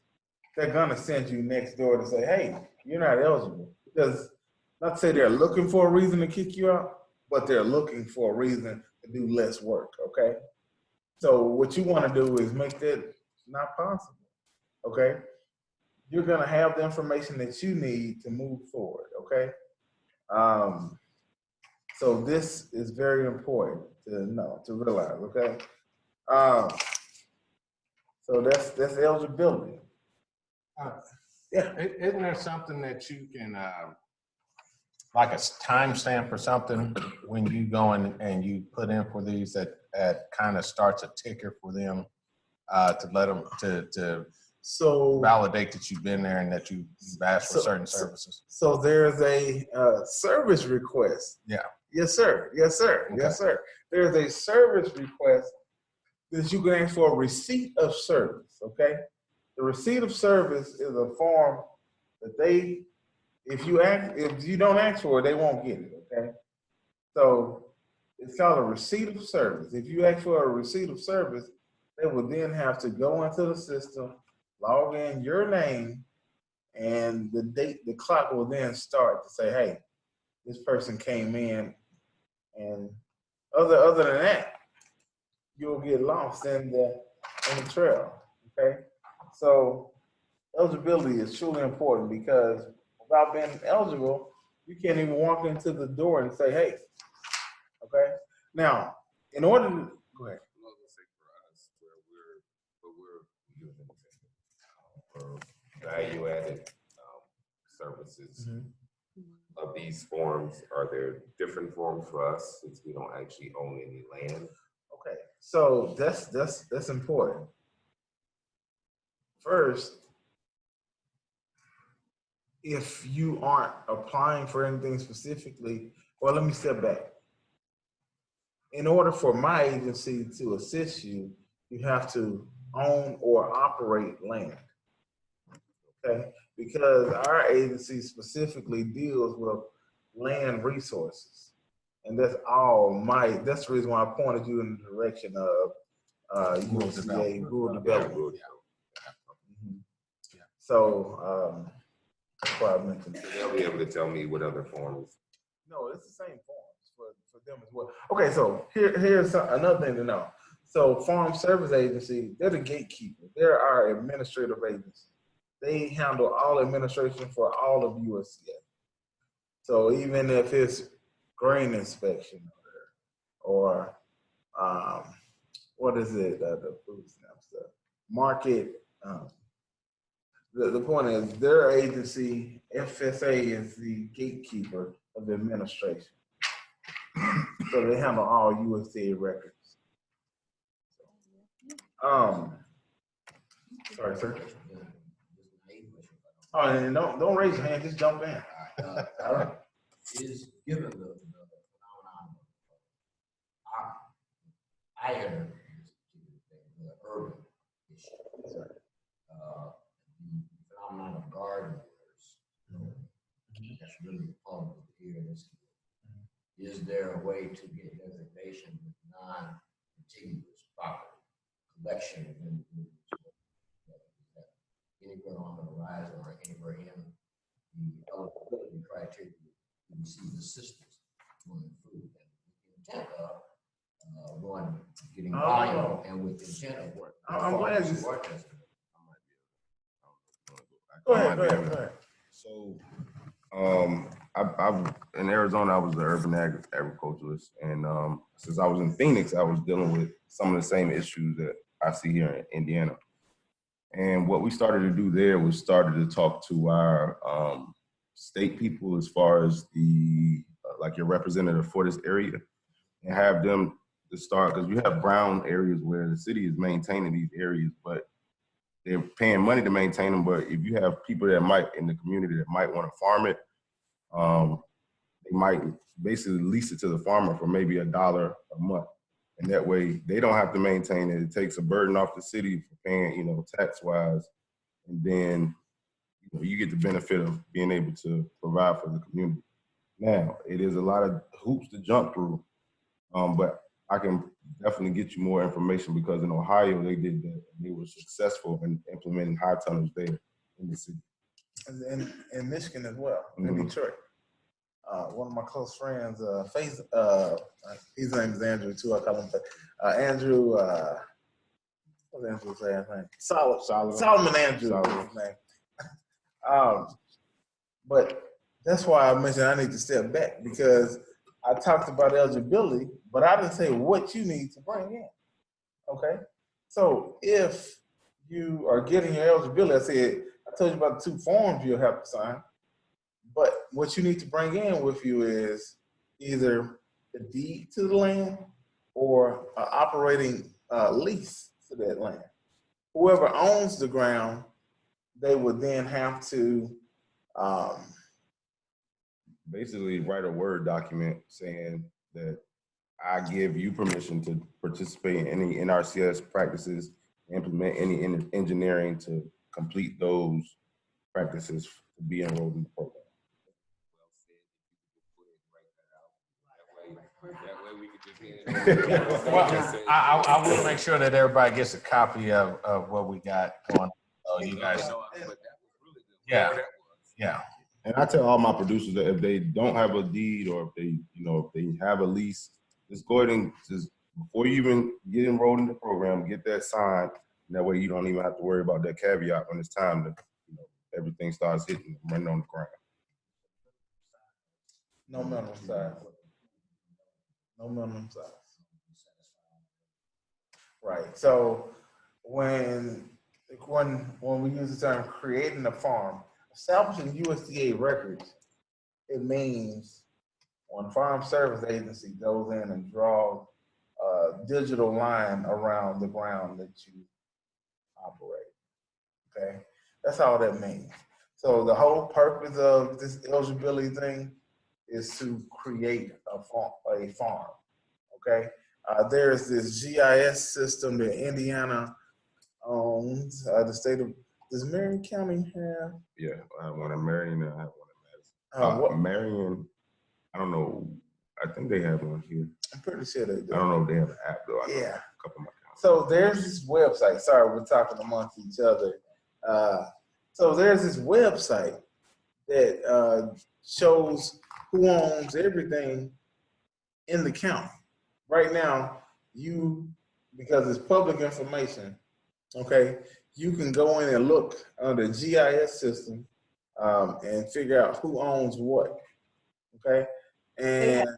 they're going to send you next door to say, hey, you're not eligible. Because not to say they're looking for a reason to kick you out, but they're looking for a reason to do less work, okay? So what you want to do is make that not possible, okay? You're going to have the information that you need to move forward, okay? So this is very important to know, to realize, okay? So that's eligibility. Yeah. Isn't there something that you can, like a timestamp or something, when you go in and you put in for these that kind of starts a ticker for them to let them to validate that you've been there and that you've asked for certain services? So there's a service request. Yeah. Yes, sir. Yes, sir. Okay. Yes, sir. There's a service request that you can ask for a receipt of service, okay? The receipt of service is a form that if you don't ask for it, they won't get it, okay? So it's called a receipt of service. If you ask for a receipt of service, they will then have to go into the system, log in your name, and the clock will then start to say, hey, this person came in, and other than that, you'll get lost in the trail, okay? So eligibility is truly important, because without being eligible, you can't even walk into the door and say, hey, okay? Now, in order to, go ahead. For value-added services of these forms, are there different forms for us since we don't actually own any land? Okay, so that's important. First, if you aren't applying for anything specifically, well, let me step back. In order for my agency to assist you, you have to own or operate land, okay? Because our agency specifically deals with land resources. And that's the reason why I pointed you in the direction USDA rural development. Yeah. So that's why I mentioned it. They'll be able to tell me what other forms. No, it's the same forms for them as well. Okay, so here's another thing to know. So Farm Service Agency, they're the gatekeeper. They're our administrative agency. They handle all administration for all of USDA. So even if it's grain inspection or what is it, the food stamp stuff, market, the point is their agency, FSA, is the gatekeeper of the administration. So they handle all USDA records. Sorry, sir. Oh, and don't raise your hand, just jump in. All right. Is given the phenomenon of I heard the urban issue, the phenomenon of gardeners. That's really important here in this. Is there a way to get designation with non-contiguous property collection anywhere on the horizon or anywhere in the eligibility criteria to receive assistance on food and with the intent of one getting volume and with the intent of work? I'm glad you. Work Go ahead. So, I've in Arizona, I was the urban agriculturalist, and since I was in Phoenix, I was dealing with some of the same issues that I see here in Indiana. And what we started to do there was started to talk to our state people as far as the like your representative for this area, and have them to start, because you have brown areas where the city is maintaining these areas, but they're paying money to maintain them. But if you have people that might in the community that might want to farm it, they might basically lease it to the farmer for maybe $1 a month. And that way they don't have to maintain it. It takes a burden off the city for paying, tax wise. And then, you get the benefit of being able to provide for the community. Now, it is a lot of hoops to jump through, but I can definitely get you more information, because in Ohio, they did that. And they were successful in implementing high tunnels there in the city. And in Michigan as well, in Mhm. Detroit. One of my close friends, his name is Andrew too. I call him Andrew. What's Andrew's last name? Solomon Andrew. Is his name. But that's why I mentioned I need to step back, because I talked about eligibility, but I didn't say what you need to bring in. Okay, so if you are getting your eligibility, I told you about the 2 forms you'll have to sign. But what you need to bring in with you is either the deed to the land or an operating lease to that land. Whoever owns the ground, they would then have to basically write a Word document saying that I give you permission to participate in any NRCS practices, implement any engineering to complete those practices to be enrolled in the program. Well, I will make sure that everybody gets a copy of what we got on. So you guys, yeah. And I tell all my producers that if they don't have a deed, or if they have a lease, just go ahead and just, before you even get enrolled in the program, get that signed. And that way you don't even have to worry about that caveat when it's time to, everything starts hitting and running on the ground. no minimum size. No minimum size. Right. So when we use the term creating a farm, establishing USDA records, it means when Farm Service Agency goes in and draws a digital line around the ground that you operate. Okay, that's all that means. So the whole purpose of this eligibility thing is to create a farm. Okay, there's this GIS system that Indiana owns. The state of, does Marion County have? Yeah, I have one in Marion and I have one in Madison. Marion, I don't know. I think they have one here. I'm pretty sure they do. I don't know if they have an app though. I know Yeah. a couple of my counties. So there's this website. Sorry, we're talking amongst each other. So there's this website that shows who owns everything in the county. Right now, because it's public information, okay, you can go in and look under the GIS system and figure out who owns what, okay? And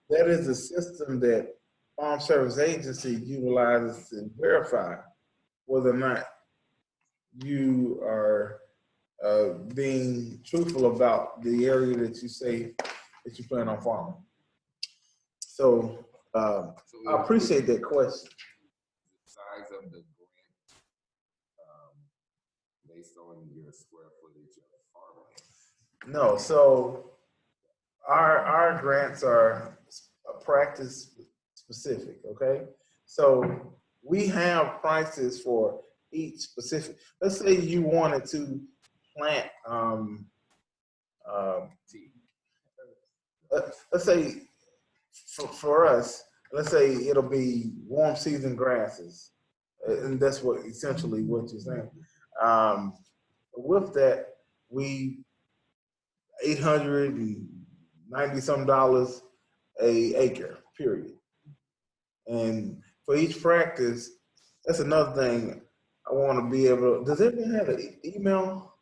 that is a system that Farm Service Agency utilizes to verify whether or not you are being truthful about the area that you say that you plan on farming. So I appreciate that question. Size of the grant based on your square footage of farmland? No, so our grants are practice specific, okay? So we have prices for each specific. Let's say you wanted to plant, let's say for us, let's say it'll be warm season grasses, and that's what essentially what you're saying. With that, we $890 some a acre, period. And for each practice, that's another thing I want to be able to. Does everyone have an email?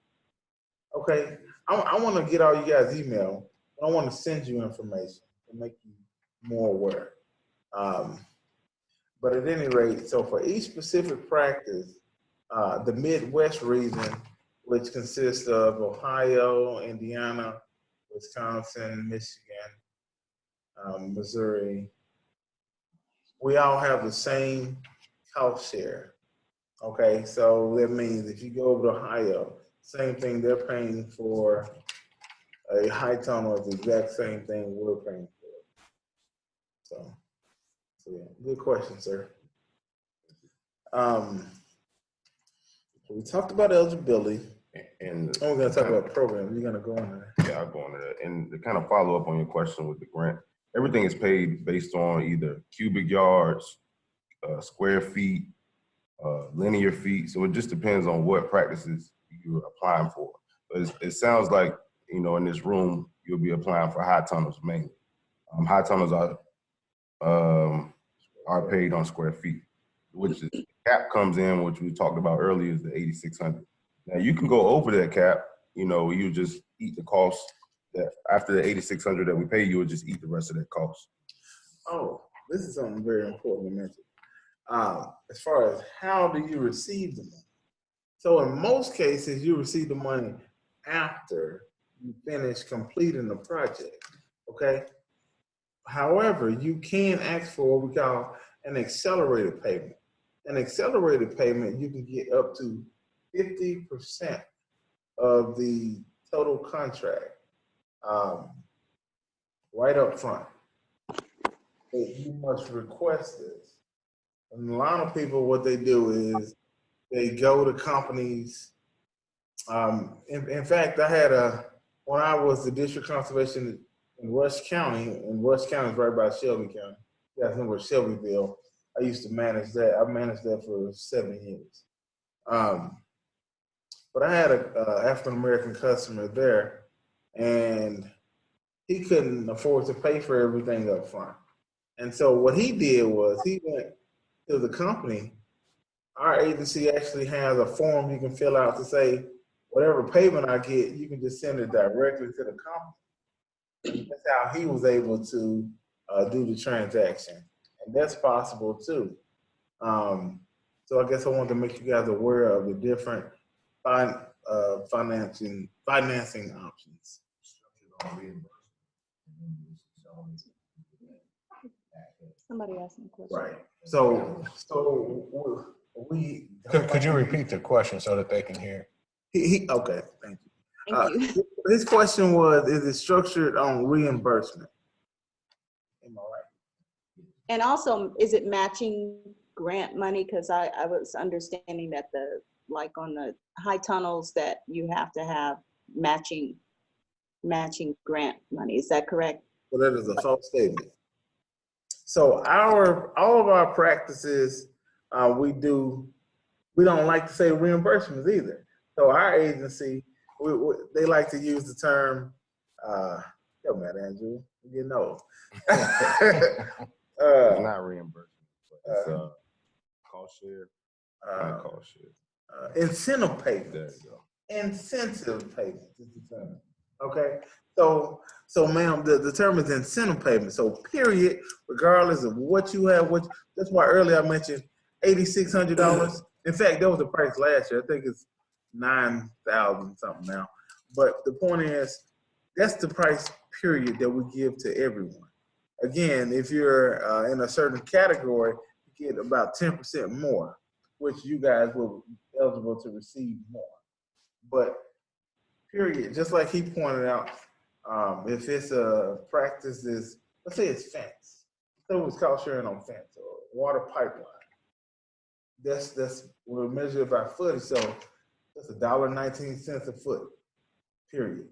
Okay, I want to get all you guys' email. I want to send you information to make you more aware. But at any rate, so for each specific practice, the Midwest region, which consists of Ohio, Indiana, Wisconsin, Michigan, Missouri, we all have the same cost share. Okay, so that means if you go over to Ohio, same thing they're paying for a high tunnel is the exact same thing we're paying for. So yeah, good question, sir. We talked about eligibility, And we're going to talk about program. You're going to go on there. Yeah, I'll go on that. And to kind of follow up on your question with the grant, everything is paid based on either cubic yards, square feet, linear feet. So it just depends on what practices you're applying for. But it sounds like, you know, in this room, you'll be applying for high tunnels mainly. High tunnels are paid on square feet, which the cap comes in, which we talked about earlier, is the 8,600. Now you can go over that cap, you know, you just eat the cost that after the 8,600 that we pay, you would just eat the rest of that cost. Oh, this is something very important to mention. As far as how do you receive the money? So in most cases, you receive the money after you finish completing the project, okay? However, you can ask for what we call an accelerated payment. An accelerated payment, you can get up to 50% of the total contract right up front. But you must request this. And a lot of people, what they do is they go to companies. In fact, I had when I was the district conservation in Rush County, and Rush County is right by Shelby County. You guys know where Shelbyville. I used to manage that. I managed that for 7 years. But I had an African-American customer there, and he couldn't afford to pay for everything up front. And so what he did was he went to the company. Our agency actually has a form you can fill out to say, whatever payment I get, you can just send it directly to the company. And that's how he was able to do the transaction. And that's possible too. So I guess I wanted to make you guys aware of the different financing options. Somebody asked me a question. Right. So we. Could you repeat the question so that they can hear? Okay, thank you. Thank you. His question was, is it structured on reimbursement? Am I right? And also, is it matching grant money? Because I was understanding that like on the high tunnels that you have to have matching grant money. Is that correct? Well, that is a false statement. So all of our practices we don't like to say reimbursements either. So our agency, they like to use the term, yo man, Andrew, you're getting old. It's not reimbursement, but it's cost share. Not cost share. Incentive payments. There you go. Incentive payments is the term. Okay, so ma'am, the term is incentive payment. So period, regardless of what you have, that's why earlier I mentioned $8,600. In fact, that was the price last year. I think it's $9,000 something now. But the point is, that's the price period that we give to everyone. Again, if you're in a certain category, you get about 10% more, which you guys will be eligible to receive more. But period, just like he pointed out, if it's a practice is, let's say it's fence. So it's cost sharing on fence or water pipeline. That's we'll measure it by foot. So that's $1.19 a foot, period.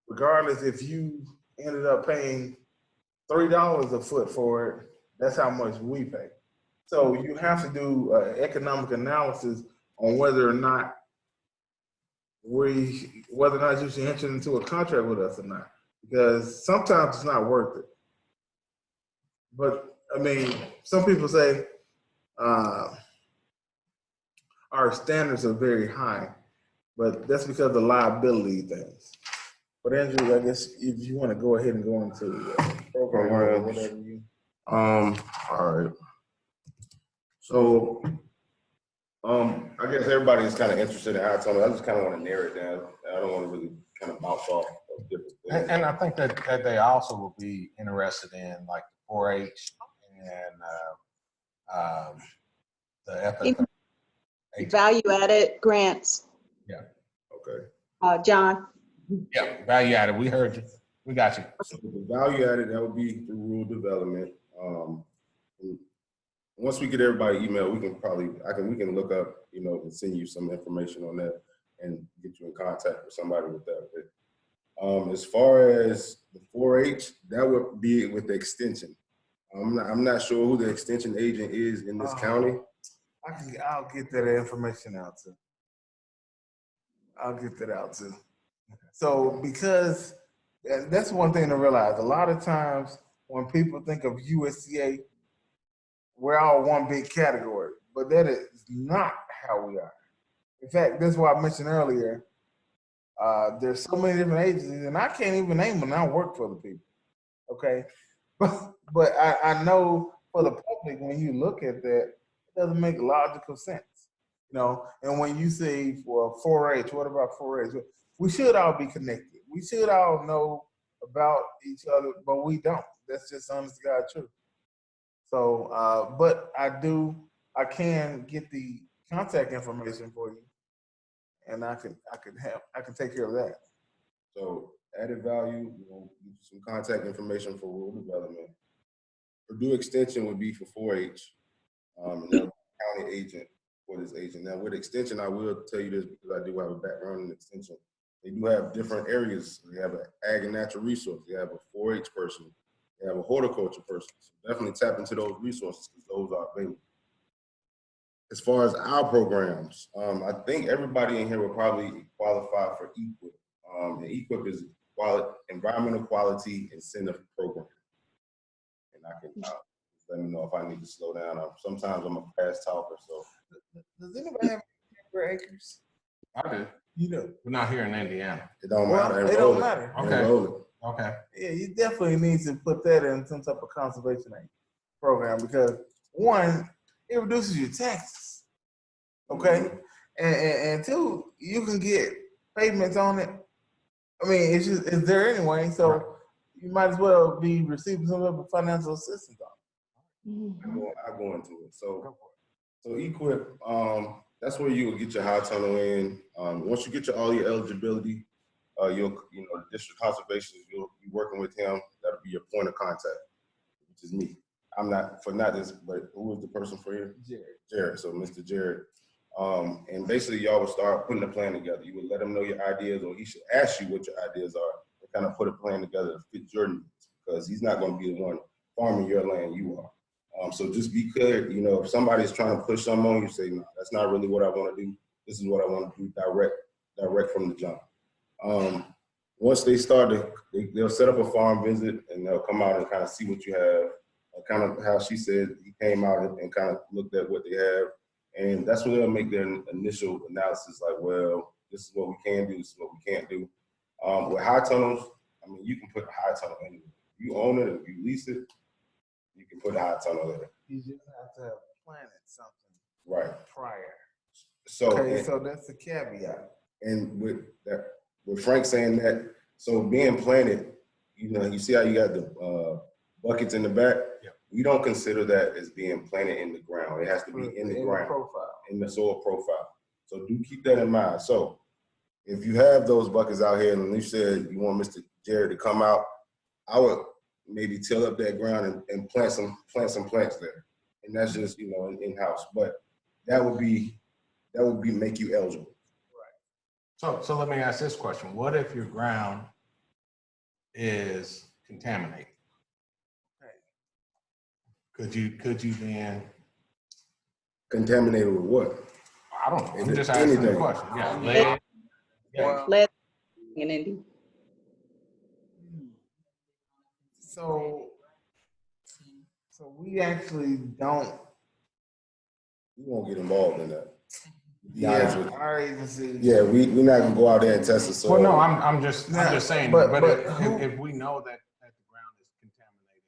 Regardless if you ended up paying $3 a foot for it, that's how much we pay. So you have to do economic analysis on whether or not you should enter into a contract with us or not, because sometimes it's not worth it. But I mean, some people say our standards are very high, but that's because of the liability things. But Andrew, I guess if you want to go ahead and go into the program or whatever you. All right. So, I guess everybody is kind of interested in high tunnel. I just kind of want to narrow it down. I don't want to really kind of bounce off of different things. And I think that they also will be interested in like the 4-H and the FFA. Value-added grants. Yeah. Okay. John? Yeah, value added. We heard you. We got you. So the value added, that would be through rural development. Once we get everybody email, we can look up, and send you some information on that and get you in contact with somebody with that. As far as the 4-H, that would be with the extension. I'm not sure who the extension agent is in this county. I'll get that information out too. I'll get that out too. So because that's one thing to realize. A lot of times when people think of USDA, we're all one big category, but that is not how we are. In fact, that's why I mentioned earlier, there's so many different agencies, and I can't even name them. I work for the people, okay? But I know for the public, when you look at that, it doesn't make logical sense, And when you say for 4-H, what about 4-H? We should all be connected. We should all know about each other, but we don't. That's just honest to God truth. So, but I can get the contact information for you, and I can take care of that. So added value, some contact information for rural development. Purdue Extension would be for 4-H, and that county agent for this agent. Now with Extension, I will tell you this because I do have a background in Extension. They do have different areas. They have an ag and natural resource. They have a 4-H person. They have a horticulture person. So definitely tap into those resources because those are available. As far as our programs, I think everybody in here will probably qualify for EQIP. And EQIP is Environmental Quality Incentive Program. And I can let me know if I need to slow down. Sometimes I'm a fast talker. So, does anybody have acres? I do. You do. We're not here in Indiana. It don't matter. It don't matter. Okay. Okay. Yeah, you definitely need to put that in some type of conservation program because one, it reduces your taxes. Okay, and two, you can get payments on it. I mean, it's there anyway, so you might as well be receiving some of the financial assistance on it. I go into it. So EQIP, that's where you will get your high tunnel in. Once you get all your eligibility, the district conservation, you'll be working with him. That'll be your point of contact, which is me. I'm not this, but who is the person for here? Jared. So Mr. Jared. And basically y'all would start putting a plan together. You would let him know your ideas, or he should ask you what your ideas are and kind of put a plan together to fit your needs, because he's not going to be the one farming your land, you are. So just be clear, you know, if somebody's trying to push something on you, say, no, that's not really what I want to do. This is what I want to do direct from the jump. Once they start they'll set up a farm visit and they'll come out and kind of see what you have. Kind of how she said, he came out and kind of looked at what they have. And that's when they'll make their initial analysis, like, well, this is what we can do, this is what we can't do. With high tunnels, I mean, you can put a high tunnel anywhere. You own it, if you lease it, you can put a high tunnel there. You just have to have planted something Right. prior. So, Okay, so that's the caveat. And with Frank saying that, so being planted, you know, you see how you got the buckets in the back? Yeah. We don't consider that as being planted in the ground. It has to be in the ground, Profile. in the soil profile. So do keep that in mind. So if you have those buckets out here and you said you want Mr. Jared to come out, I would maybe till up that ground and plant some plants there. And that's just, you know, in-house. But that would make you eligible. So let me ask this question. What if your ground is contaminated? Could you then? Contaminated with what? I don't know. Is I'm it just asking the anything? question. Yeah, lead. Yeah. Lead in Indy. So we actually don't. We won't get involved in that. Yeah, our agency. Yeah, we're not gonna go out there and test the soil. Well, no, I'm just saying. But if we know that the ground is contaminated,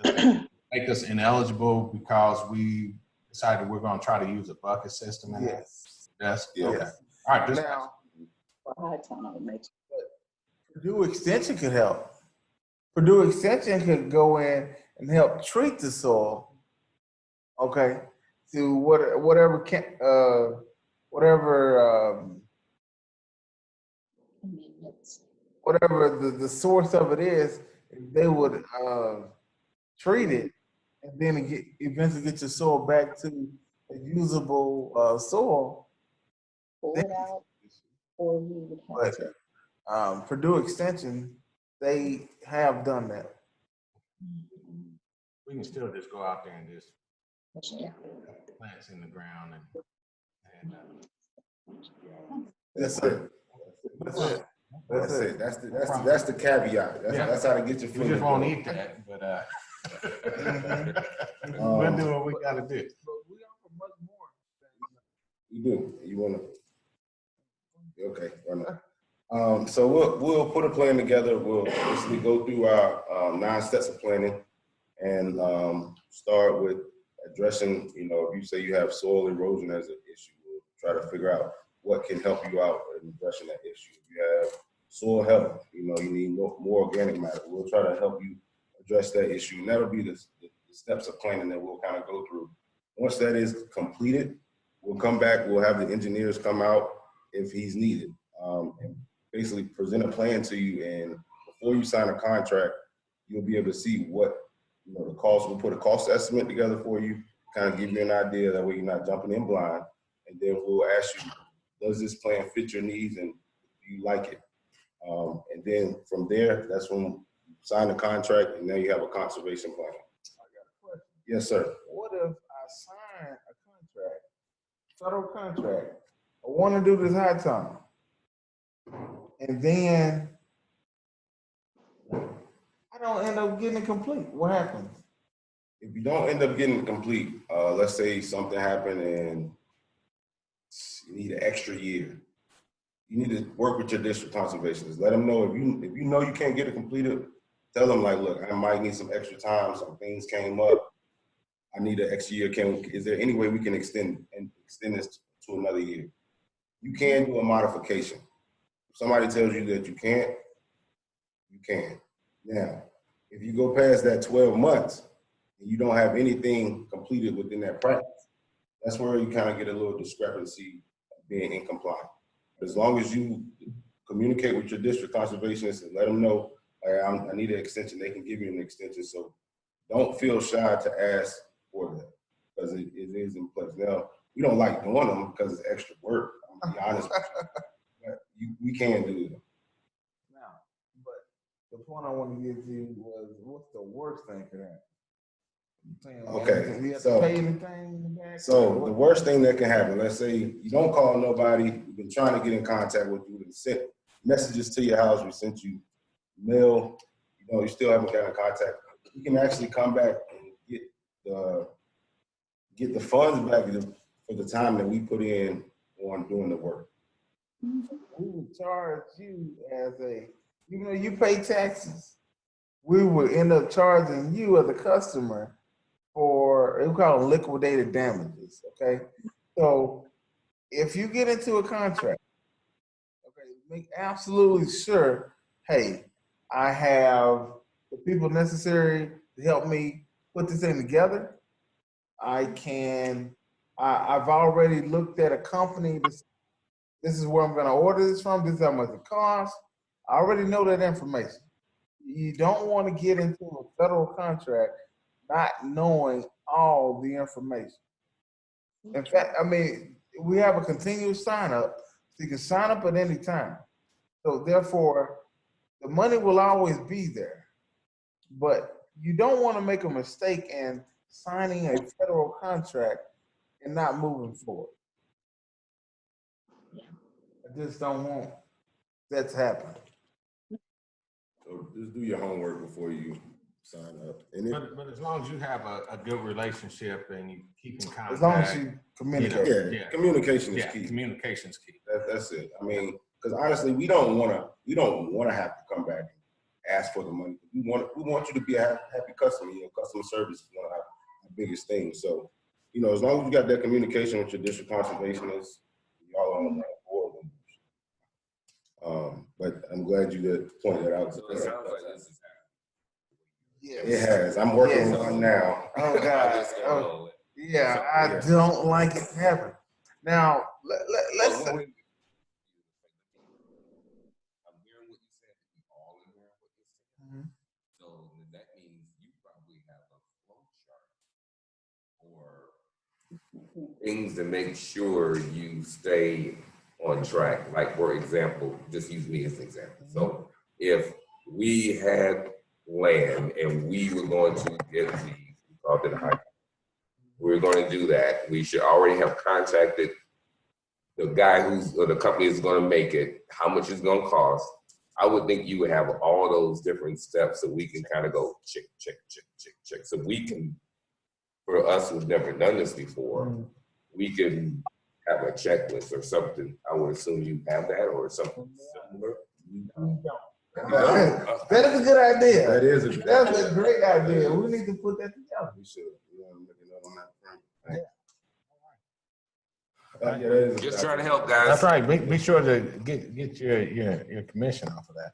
does that make us ineligible because we decided we're going to try to use a bucket system in that? Yes. Yes. Okay. All right. Now, High tunnel makes. Purdue Extension could help. Purdue Extension could go in and help treat the soil. Okay, to whatever the source of it is, if they would treat it and then eventually get your soil back to a usable soil. Pull it out, or we would have to. Purdue Extension, they have done that. We can still just go out there and just Yeah. plants in the ground and That's it. That's the caveat. That's how to get your foot. we just won't eat that, but we'll do what we got to do. But we offer much more. You do. You want to? Okay. So we'll put a plan together. We'll basically go through our 9 steps of planning and start with addressing. You know, if you say you have soil erosion as an issue, we'll try to figure out what can help you out in addressing that issue. If you have soil health, you know, you need more organic matter. We'll try to help you address that issue, and that'll be the steps of planning that we'll kind of go through. Once that is completed, we'll come back. We'll have the engineers come out if he's needed, and basically present a plan to you. And before you sign a contract, you'll be able to see what, you know, the cost. We'll put a cost estimate together for you, kind of give you an idea. That way you're not jumping in blind. And then we'll ask you, does this plan fit your needs and do you like it? And then from there, that's when you sign the contract and now you have a conservation plan. I got a question. Yes, sir. What if I sign a federal contract, I want to do this high tunnel, and then I don't end up getting it complete? What happens? If you don't end up getting it complete, let's say something happened and you need an extra year. You need to work with your district conservationists. Let them know if you know you can't get it completed. Tell them, like, look, I might need some extra time. Some things came up. I need an extra year. Is there any way we can extend this to another year? You can do a modification. If somebody tells you that you can't, you can. Now, if you go past that 12 months and you don't have anything completed within that practice, that's where you kind of get a little discrepancy of being in compliance. But as long as you communicate with your district conservationists and let them know, I need an extension, they can give you an extension. So don't feel shy to ask for that, because it is in place. Now, we don't like doing them because it's extra work. I'm gonna be honest with you. But we can do them. Now, but the point I want to get to was, what's the worst thing could happen? Okay, We have so- to pay anything back? So the worst thing that can happen, let's say you don't call nobody, we've been trying to get in contact with you, we sent messages to your house, we sent you mail, you still haven't gotten in contact. You can actually come back and get the funds back for the time that we put in on doing the work. We would charge you even though you pay taxes, we would end up charging you as a customer for, we call them liquidated damages, okay? So if you get into a contract, okay, make absolutely sure, hey, I have the people necessary to help me put this thing together. I've already looked at a company. This is where I'm going to order this from. This is how much it costs. I already know that information. You don't want to get into a federal contract not knowing all the information. In fact, we have a continuous sign up, so you can sign up at any time. So therefore, the money will always be there. But you don't want to make a mistake in signing a federal contract and not moving forward. I just don't want that to happen. So just do your homework before you sign up. And But as long as you have a good relationship and you keep in contact. As long as you communicate. Communication is key. Communication's key. That's it. Because honestly, we don't want to have to come back and ask for the money. We want you to be a happy customer. Customer service is one of our biggest things. So, as long as you got that communication with your district conservationists, y'all are on that board. But I'm glad you did point that out. So it sounds like this is Yes. It has. I'm working on one now. Oh God. Yeah, I don't like it to happen. Now, let's. I'm hearing what you said. We all are hearing what you're saying. So that means you probably have a flow chart or things to make sure you stay on track. Like, for example, just use me as an example. So if we had land and we were going to get we called it a high. We're going to do that. We should already have contacted the guy or the company is going to make it, how much it's going to cost. I would think you would have all those different steps so we can kind of go check. So we can, for us who've never done this before, we can have a checklist or something. I would assume you have that or something similar. That is a good idea. That's a great idea. We need to put that together. We should. Just trying to help, guys. That's right. Be sure to get your commission off of that.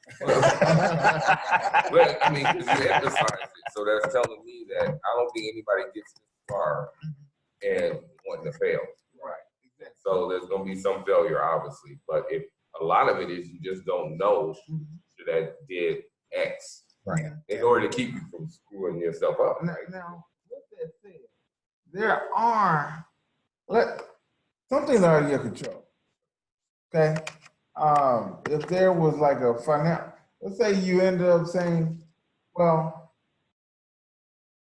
Well, because you emphasize it, so that's telling me that I don't think anybody gets this far and wanting to fail. Right. So there's going to be some failure, obviously, but if a lot of it is you just don't know that did X, right, in order to keep you from screwing yourself up. Right? Now, with that said, there are some things are out of your control. Okay, if there was like a financial, let's say you end up saying, well,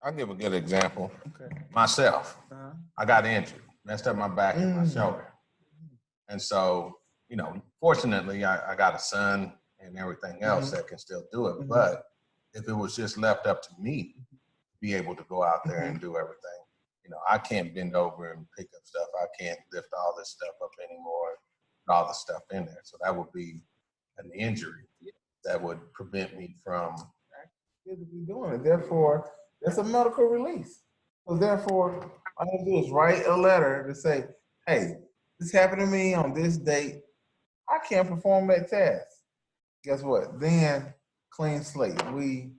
I'll give a good example. Okay. Myself, I got injured, messed up my back and my shoulder, and so fortunately, I got a son and everything else that can still do it. But if it was just left up to me to be able to go out there and do everything, I can't bend over and pick up stuff. I can't lift all this stuff up anymore, all the stuff in there. So that would be an injury that would prevent me from physically doing it. Therefore, that's a medical release. So therefore, all I do is write a letter to say, hey, this happened to me on this date. I can't perform that task. Guess what? Then clean slate. We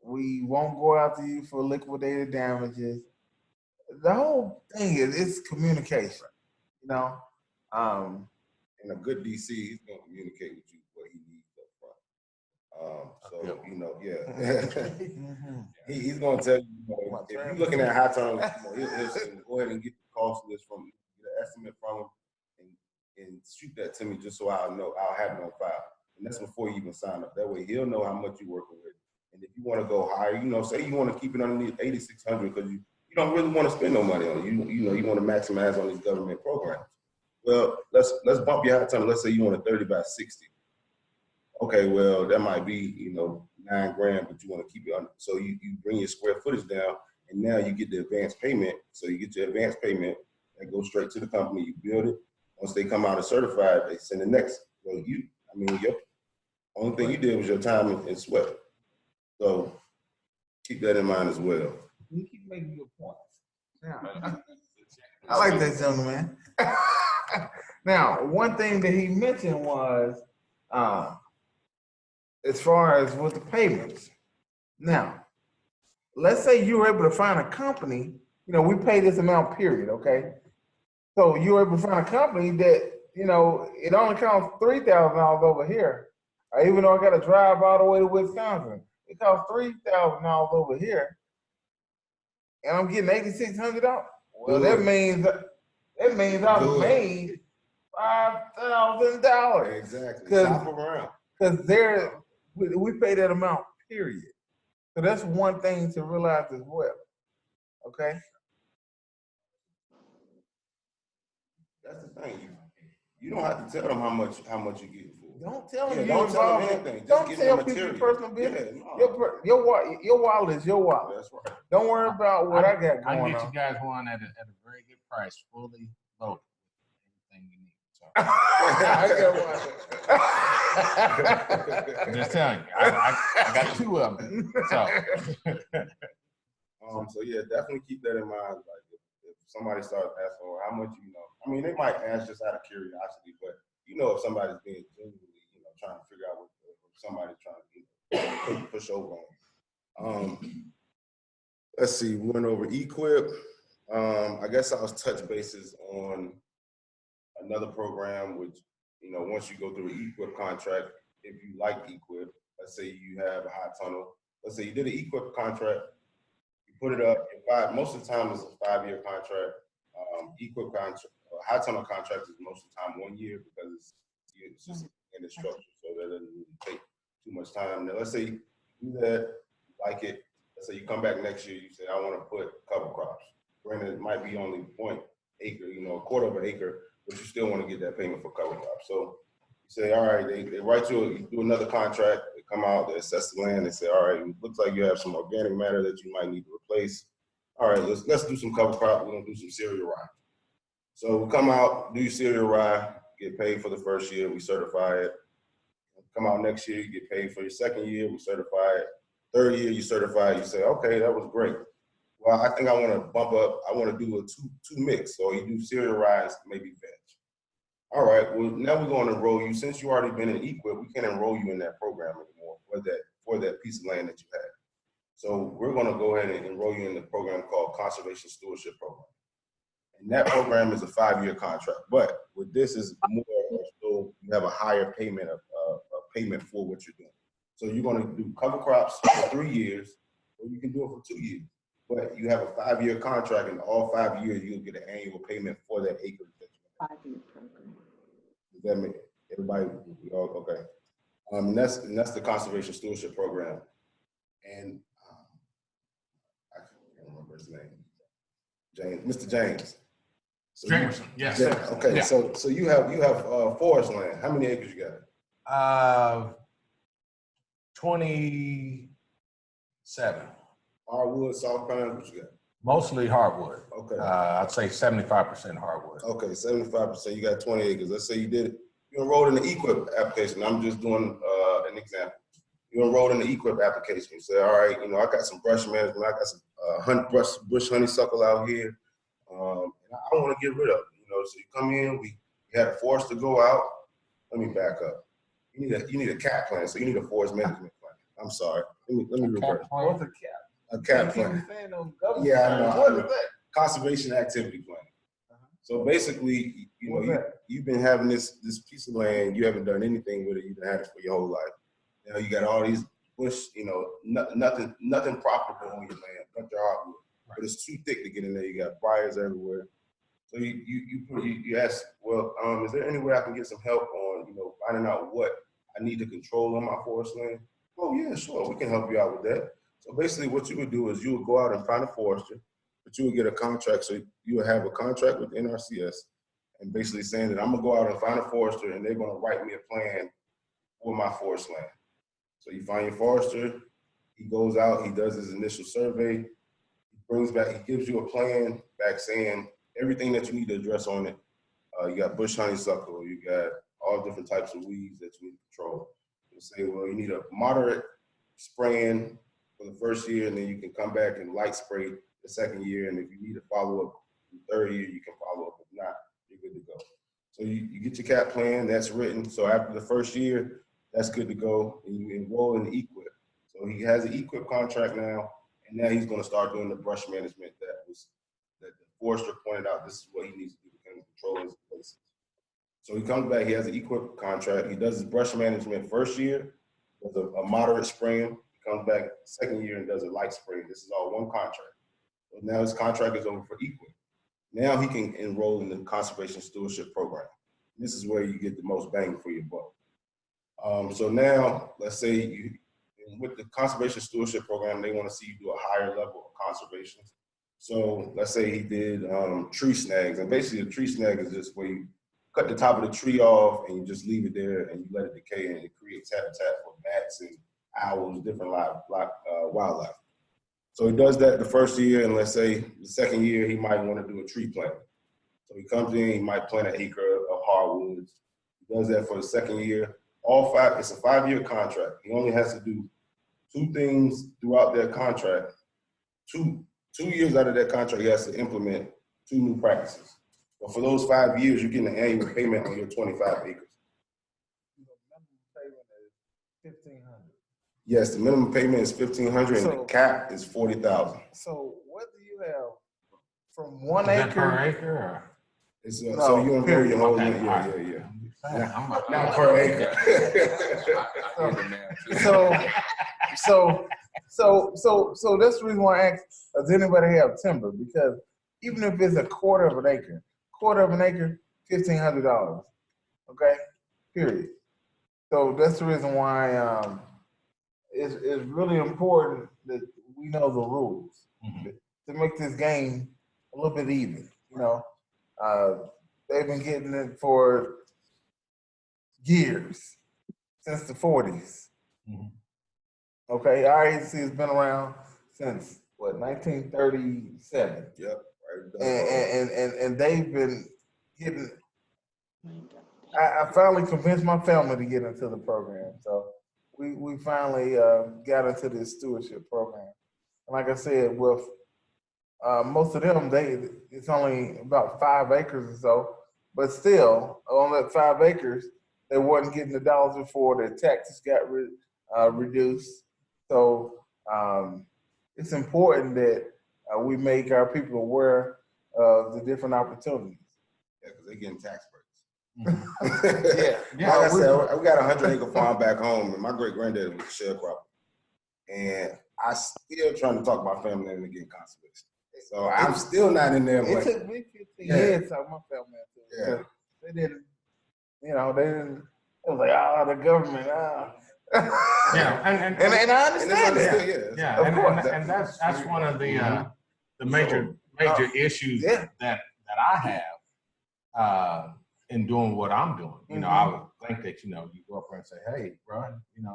won't go after you for liquidated damages. The whole thing is communication. And a good DC, he's gonna communicate with you what he needs up front. He's gonna tell you. If you're looking at high terms, he'll go ahead and get the cost list from you, get an estimate from him, and shoot that to me just so I'll know. I'll have it on file. And that's before you even sign up. That way he'll know how much you're working with. And if you want to go higher, you know, say you want to keep it underneath 8,600 because you don't really want to spend no money on it. You know, you want to maximize on these government programs. Well, let's bump your high tunnel. Let's say you want a 30 by 60. Okay, well, that might be, you know, $9,000, but you want to keep it under. So you bring your square footage down, and now you get the advance payment. So you get your advance payment that goes straight to the company. You build it. Once they come out and certified, they send the next. Well, your only thing you did was your time and sweat. So keep that in mind as well. You keep making good points. Now, I like that gentleman. Now, one thing that he mentioned was, as far as with the payments. Now, let's say you were able to find a company, you know, we pay this amount, period, okay? So you were able to find a company that, you know, it only costs $3,000 over here. Or even though I got to drive all the way to Wisconsin, it costs $3,000 over here. And I'm getting $8,600. Well, that means I've made $5,000. Exactly. Shop around. Because we pay that amount, period. So that's one thing to realize as well. Okay? That's the thing. You don't have to tell them how much you get for. Don't tell them. Don't tell them anything. Don't tell people your personal business. Yeah, no. Your wallet is your wallet. That's right. Don't worry about what I got going on. I can get you guys one at a very good price, fully loaded. Everything you need. So. I'm just telling you, I got two of them. So yeah, definitely keep that in mind. Like if somebody starts asking, well, how much you know? I mean, they might ask just out of curiosity, but you know, if somebody's being genuinely, you know, trying to figure out what somebody's trying to push over on. Let's see, we went over equip. I guess I'll touch bases on another program, which, you know, once you go through an equip contract, if you like equip, let's say you have a high tunnel, let's say you did an equip contract, you put it up in most of the time it's a 5-year contract. Equip contract, high tunnel contract is most of the time 1 year because it's just in the structure, so that doesn't really take too much time. Now, let's say you do that, you like it. Let's say you come back next year, you say, I want to put cover crops. Granted, it might be only 0.1 acre, you know, a quarter of an acre, but you still want to get that payment for cover crops. So you say, all right, they write you do another contract, they come out, they assess the land, they say, all right, it looks like you have some organic matter that you might need to replace. All right, let's do some cover crop, we're gonna do some cereal rye. So we come out, do your cereal rye, get paid for the first year, we certify it. Come out next year, you get paid for your second year, we certify it. Third year, you certify it, you say, okay, that was great. Well, I think I want to bump up, I want to do a two mix. So you do cereal rice, maybe veg. All right, well, now we're going to enroll you. Since you already been in equip, we can't enroll you in that program anymore for that piece of land that you had. So we're going to go ahead and enroll you in the program called Conservation Stewardship Program. And that program is a 5-year contract. But with this is more, so you have a higher payment of payment for what you're doing. So you're going to do cover crops for 3 years, or you can do it for 2 years. But you have a 5-year contract, and all 5 years you'll get an annual payment for that acre. 5-year program. Does that make everybody okay? And that's the Conservation Stewardship Program, and I can't remember his name. Mr. James. So James, yes. James, okay, yeah. so you have forest land. How many acres you got? 27. Hardwood, soft pine, what you got? Mostly hardwood. Okay. I'd say 75% hardwood. Okay, 75%. You got 20 acres. Let's say you enrolled in the equip application. I'm just doing an example. You enrolled in the equip application. You say, all right, you know, I got some brush management. I got some bush honeysuckle out here. And I want to get rid of it. You know, so you come in. We had a forest to go out. Let me back up. You need a CAP plan. So you need a forest management plan. I'm sorry. Let me reverse. What's a cap? A CAP plan. Yeah, I know. What is that? Conservation activity plan. So basically, you know, you've been having this piece of land, you haven't done anything with it, you've had it for your whole life. Now you got all these bush, you know, nothing profitable on your land, bunch of hardwood. Right. But it's too thick to get in there. You got briars everywhere. So you ask, well, is there any way I can get some help on, you know, finding out what I need to control on my forest land? Oh yeah, sure, we can help you out with that. So basically what you would do is you would go out and find a forester, but you would get a contract. So you would have a contract with NRCS and basically saying that I'm gonna go out and find a forester and they're gonna write me a plan for my forest land. So you find your forester, he goes out, he does his initial survey, he brings back, he gives you a plan back saying everything that you need to address on it. You got bush honeysuckle, you got all different types of weeds that you need to control. You say, well, you need a moderate spraying for the first year, and then you can come back and light spray the second year. And if you need to follow up the third year, you can follow up. If not, you're good to go. So you get your cap plan, that's written. So after the first year, that's good to go. And you enroll in the EQIP. So he has an EQIP contract now, and now he's going to start doing the brush management that the forester pointed out. This is what he needs to do to kind of control his places. So he comes back, he has an EQIP contract. He does his brush management first year, does a moderate spraying. He comes back second year and does a light spraying. This is all one contract. So now his contract is over for EQIP. Now he can enroll in the conservation stewardship program. This is where you get the most bang for your buck. So now, let's say with the conservation stewardship program, they want to see you do a higher level of conservation. So let's say he did tree snags, and basically a tree snag is just where you cut the top of the tree off and you just leave it there and you let it decay and it creates habitat for bats and owls, different wildlife. So he does that the first year, and let's say the second year he might want to do a tree planting. So he comes in, he might plant an acre of hardwoods. He does that for the second year. It's a 5-year contract. He only has to do 2 things throughout that contract. Two years out of that contract, he has to implement 2 new practices. But for those 5 years, you're getting an annual payment on your 25 acres. Yes, the minimum payment is $1,500 and the cap is $40,000. So what do you have from 1 Is acre? that per acre or? It's, No, so you enroll your whole okay, land, all right. Not per acre. So that's the reason why I asked, does anybody have timber? Because even if it's a quarter of an acre, $1,500, okay, period. So that's the reason why it's really important that we know the rules to make this game a little bit even. You know, they've been getting it for years, since the 40s. Okay, our agency has been around since what, 1937. Yep. And they've been getting. I finally convinced my family to get into the program, so we finally got into this stewardship program. And like I said, with most of them, it's only about 5 acres or so, but still on that 5 acres, they wasn't getting the dollars before their taxes got reduced. So it's important that we make our people aware of the different opportunities. Yeah, because they're getting tax breaks. Yeah. Like I said, we got a 100-acre farm back home, and my great-granddaddy was a sharecropper. And I still trying to talk my family into getting conservation. So I'm still not in there. It took me 15 years to talk my family into it. They didn't, they didn't, it was like, the government, Yeah, and I understand that. Yeah, of course. And that's one of the major issues that I have in doing what I'm doing. You know, I would think that, you go up there and say, hey, bro,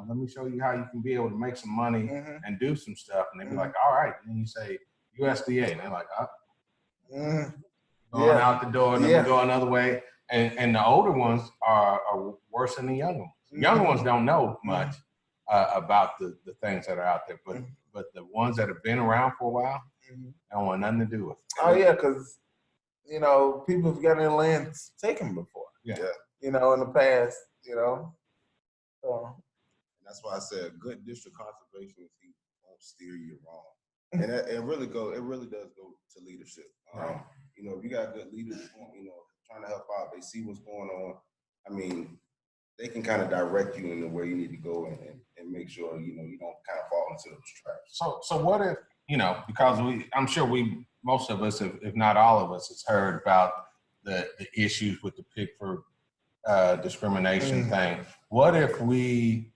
let me show you how you can be able to make some money and do some stuff. And they'd be like, all right. And then you say USDA, and they're like, going out the door, and then we go another way. And the older ones are worse than the younger ones. The younger ones don't know much about the things that are out there, but the ones that have been around for a while don't want nothing to do with it. Oh yeah, because people have gotten their land taken before. Yeah. In the past. So that's why I said good district conservation won't steer you wrong. And it really does go to leadership. If you got good leaders, trying to help out, they see what's going on. I mean, they can kind of direct you in the way you need to go and make sure, you don't kind of fall into those traps. So what if, because I'm sure most of us, if not all of us, has heard about the issues with the Pickford discrimination thing. What if we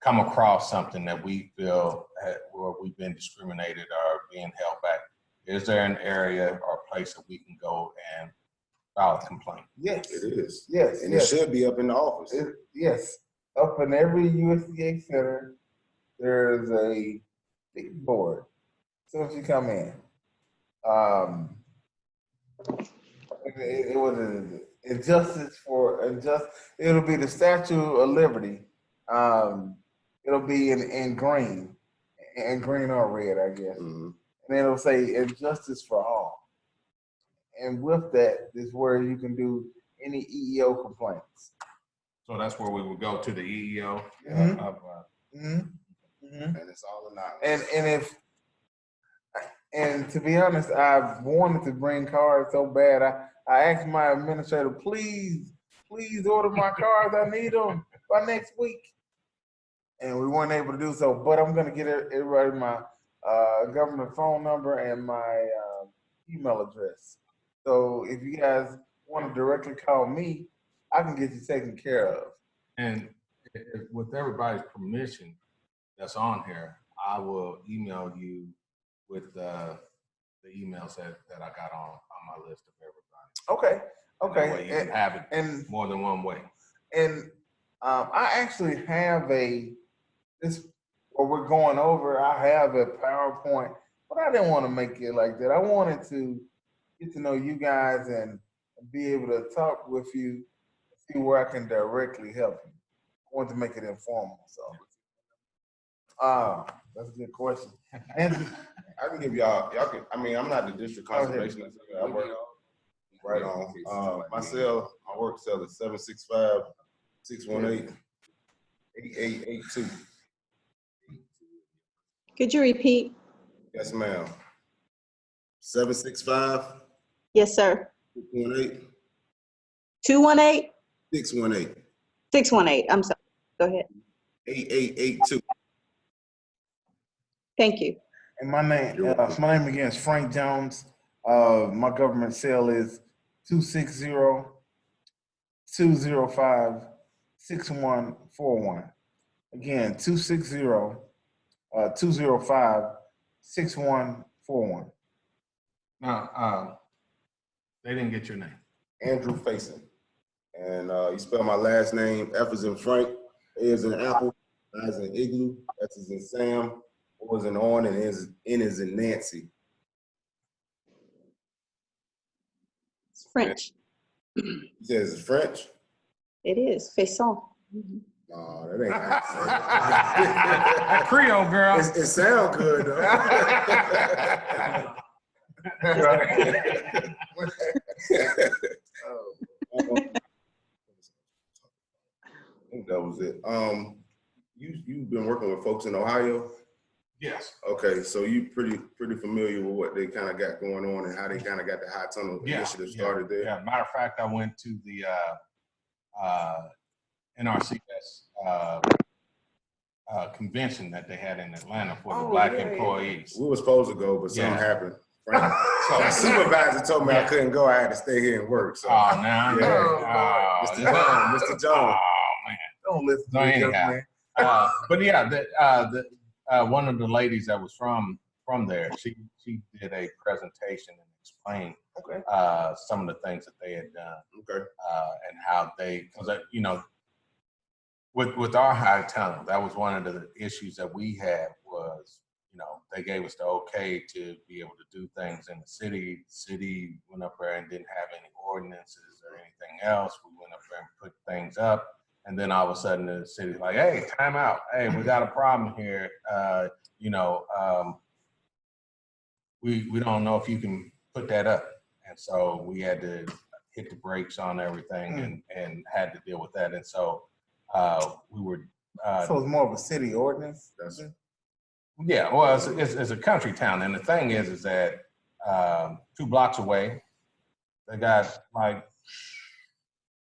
come across something that we feel where we've been discriminated or being held back, is there an area or place that we can go and file a complaint? Yes. It is. Yes. And yes. it should be up in the office. Yes. Up in every USDA center, there's a big board. As soon as you come in. It was injustice for injustice. It'll be the Statue of Liberty. It'll be in green or red, I guess. Mm-hmm. And it'll say injustice for all. And with that is where you can do any EEO complaints. So that's where we would go to the EEO. And it's all anonymous. And to be honest, I wanted to bring cards so bad. I asked my administrator, please order my cards. I need them by next week. And we weren't able to do so. But I'm going to get everybody my government phone number and my email address. So if you guys want to directly call me, I can get you taken care of. And with everybody's permission that's on here, I will email you with the emails that I got on my list of everybody. Okay. That way you can have it and more than one way. And I actually have what we're going over, I have a PowerPoint, but I didn't want to make it like that. I wanted to get to know you guys and be able to talk with you, see where I can directly help you. I want to make it informal, so. That's a good question. I can give y'all can, I'm not the district conservation. I work right on. My work cell is 765-618-8882. Could you repeat? Yes, ma'am. 765. Yes, sir. 618. 218? 618. 618. I'm sorry. Go ahead. 8882. Thank you. And my name again is Frank Jones. My government cell is 260-205-6141. Again, 260-205-6141. Now, they didn't get your name. Andrew Faison. And you spell my last name, F as in Frank, A as in Apple, I as in Igloo, S as in Sam, O as in on, and N as in Nancy. It's French. You said it's French? It is. Faison. No, that ain't That Creole girl. It sounds good though. I think that was it. You've been working with folks in Ohio? Yes. Okay, so you pretty familiar with what they kind of got going on and how they kind of got the high tunnel initiative started there? Yeah, matter of fact, I went to the NRCS convention that they had in Atlanta for the Black employees. We were supposed to go, but something happened. So my supervisor told me I couldn't go. I had to stay here and work. So, Mr. Jones. Oh man, don't listen to me, man. But yeah, one of the ladies that was from there, she did a presentation and explained some of the things that they had done, and how they, because with our high tunnel, that was one of the issues that we had was, they gave us the okay to be able to do things in the city. The city went up there and didn't have any ordinances or anything else. We went up there and put things up. And then all of a sudden the city's like, hey, time out. Hey, we got a problem here. We don't know if you can put that up. And so we had to hit the brakes on everything and had to deal with that. And so we were. So it's more of a city ordinance? Yeah, well, it's a country town. And the thing is that 2 blocks away, they got like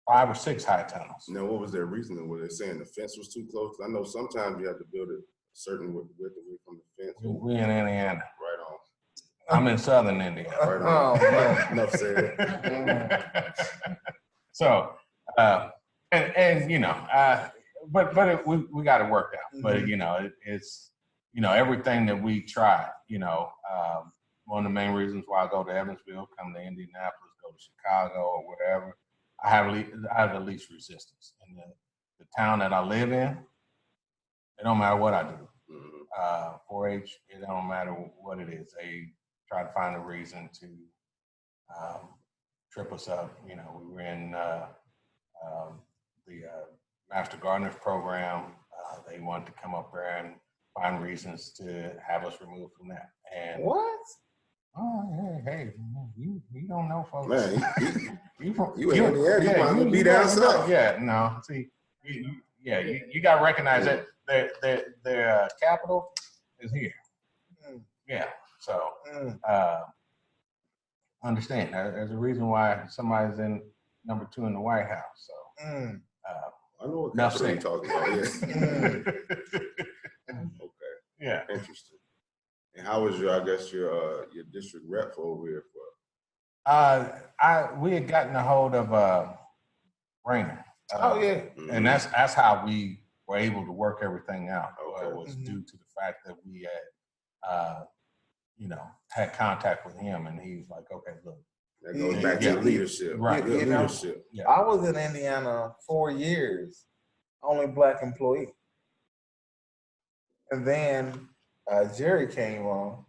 5 or 6 high tunnels. Now, what was their reasoning? Were they saying the fence was too close? I know sometimes you have to build it a certain width away from the fence. We in Indiana. Right on. I'm in southern Indiana. Right on. Enough said. So, we got it worked out. But you know, it's everything that we tried. One of the main reasons why I go to Evansville, come to Indianapolis, go to Chicago or wherever, I have the least resistance. In the town that I live in, it don't matter what I do. 4-H, it don't matter what it is. They try to find a reason to trip us up. We were in the Master Gardeners program. They wanted to come up there and find reasons to have us removed from that. And What? Oh, hey, you don't know, folks. Man, you in Indiana, you might as well be down south. Yeah, no, see, you got to recognize that their capital is here. Yeah, so understand. There's a reason why somebody's in number 2 in the White House. So I know what capital you're talking about. Yeah. Okay. Yeah. Interesting. And how was your district rep for over here we had gotten a hold of Rainer. And that's how we were able to work everything out. It was due to the fact that we had had contact with him, and he was like, okay, look. That goes back to leadership. Right. Good leadership. I was in Indiana 4 years, only Black employee. And then Jerry came on,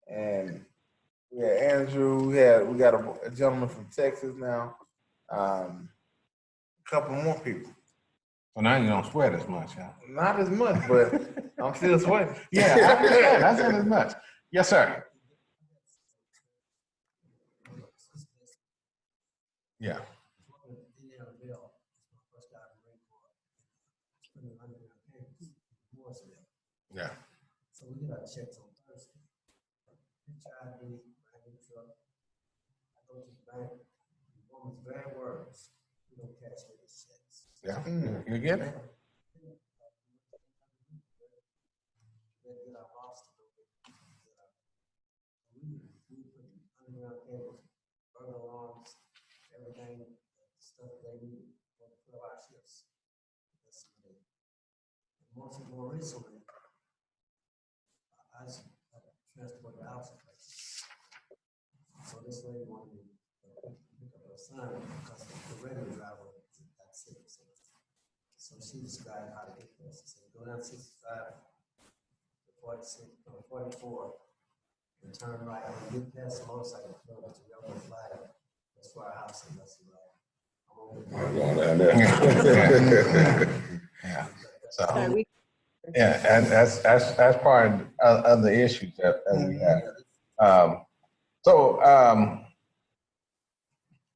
and we had Andrew. We got a gentleman from Texas now. A couple more people. So now you don't sweat as much, huh? Not as much, but I'm still sweating. Yeah, I understand. That's not as much. Yes, sir. Yeah. Yeah. So we get our checks on Thursday. HID, I get the truck. I go to the bank. The woman's very words. We don't cash these checks. Yeah. You get it? Get our boss to go get we put underground cables, burner alarms, everything, stuff they need for the 12-hour shifts. That's what it is. And more recently, I transported out to places. So this lady wanted me to pick up her son because the regular driver got sick. So she described how to get there. She said, go down 65 to 46, 44, and turn right. When you get past the motorcycle club, it's a yellow flag. That's where our house is. That's right. I'm over there. Yeah. So. Yeah, and that's part of the issues that we have.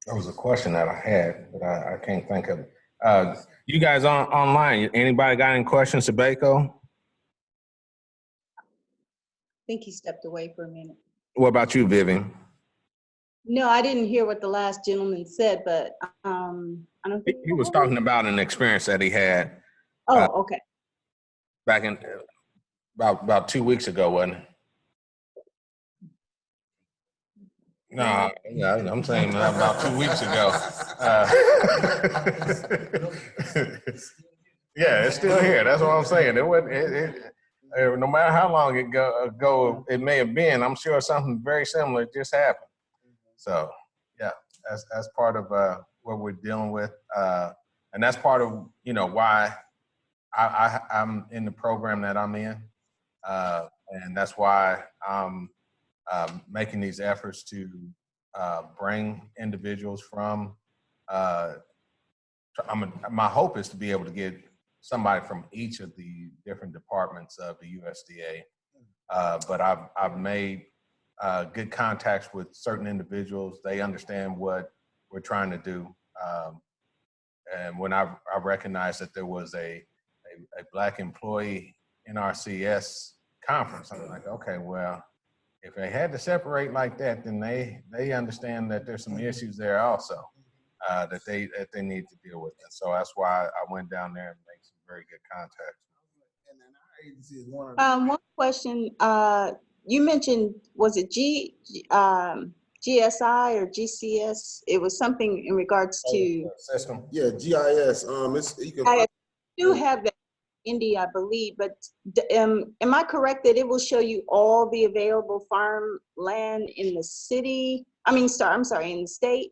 There was a question that I had, but I can't think of it. You guys online, anybody got any questions to Baco? I think he stepped away for a minute. What about you, Vivian? No, I didn't hear what the last gentleman said, but I don't think he was talking about an experience that he had. Oh, okay. Back in about 2 weeks ago, wasn't it? No, yeah, I'm saying about 2 weeks ago. Yeah, it's still here. That's what I'm saying. It wasn't. No matter how long ago it may have been, I'm sure something very similar just happened. So, yeah, that's part of what we're dealing with, and that's part of why I'm in the program that I'm in, and that's why I'm making these efforts to bring individuals from. My hope is to be able to get somebody from each of the different departments of the USDA, but I've made good contacts with certain individuals. They understand what we're trying to do, and when I recognized that there was a Black employee NRCS conference, I'm like, okay, well, if they had to separate like that, then they understand that there's some issues there also that they need to deal with. And so that's why I went down there and made some very good contacts. One question, you mentioned, was it GSI or GCS? It was something in regards to system. Yeah, GIS. You can do have that Indy, I believe, but am I correct that it will show you all the available farm land in the city? I'm sorry, in the state?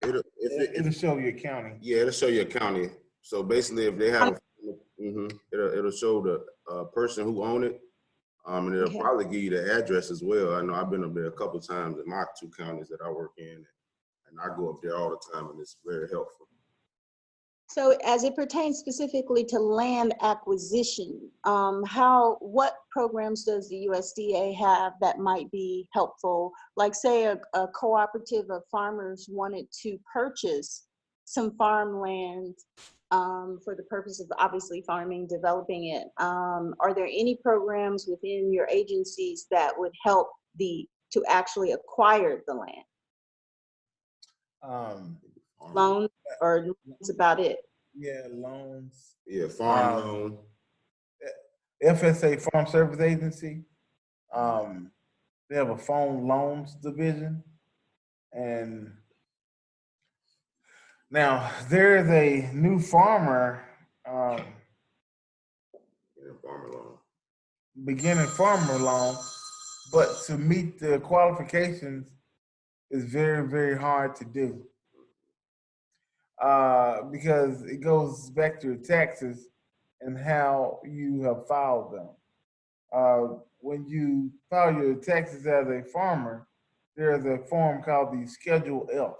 It'll show your county. Yeah, it'll show your county. So basically, if they have, it'll show the person who own it, and it'll Okay. probably give you the address as well. I know I've been up there a couple of times in my 2 counties that I work in, and I go up there all the time, and it's very helpful. So as it pertains specifically to land acquisition, what programs does the USDA have that might be helpful? Like say a cooperative of farmers wanted to purchase some farmland for the purpose of obviously farming, developing it. Are there any programs within your agencies that would help to actually acquire the land? Loans, or that's about it? Yeah, loans. Yeah, farm loan. FSA, Farm Service Agency. They have a phone loans division. And now there's a new farmer, Farmer loan. beginning farmer loan, but to meet the qualifications is very, very hard to do. Because it goes back to your taxes and how you have filed them. When you file your taxes as a farmer, there's a form called the Schedule F.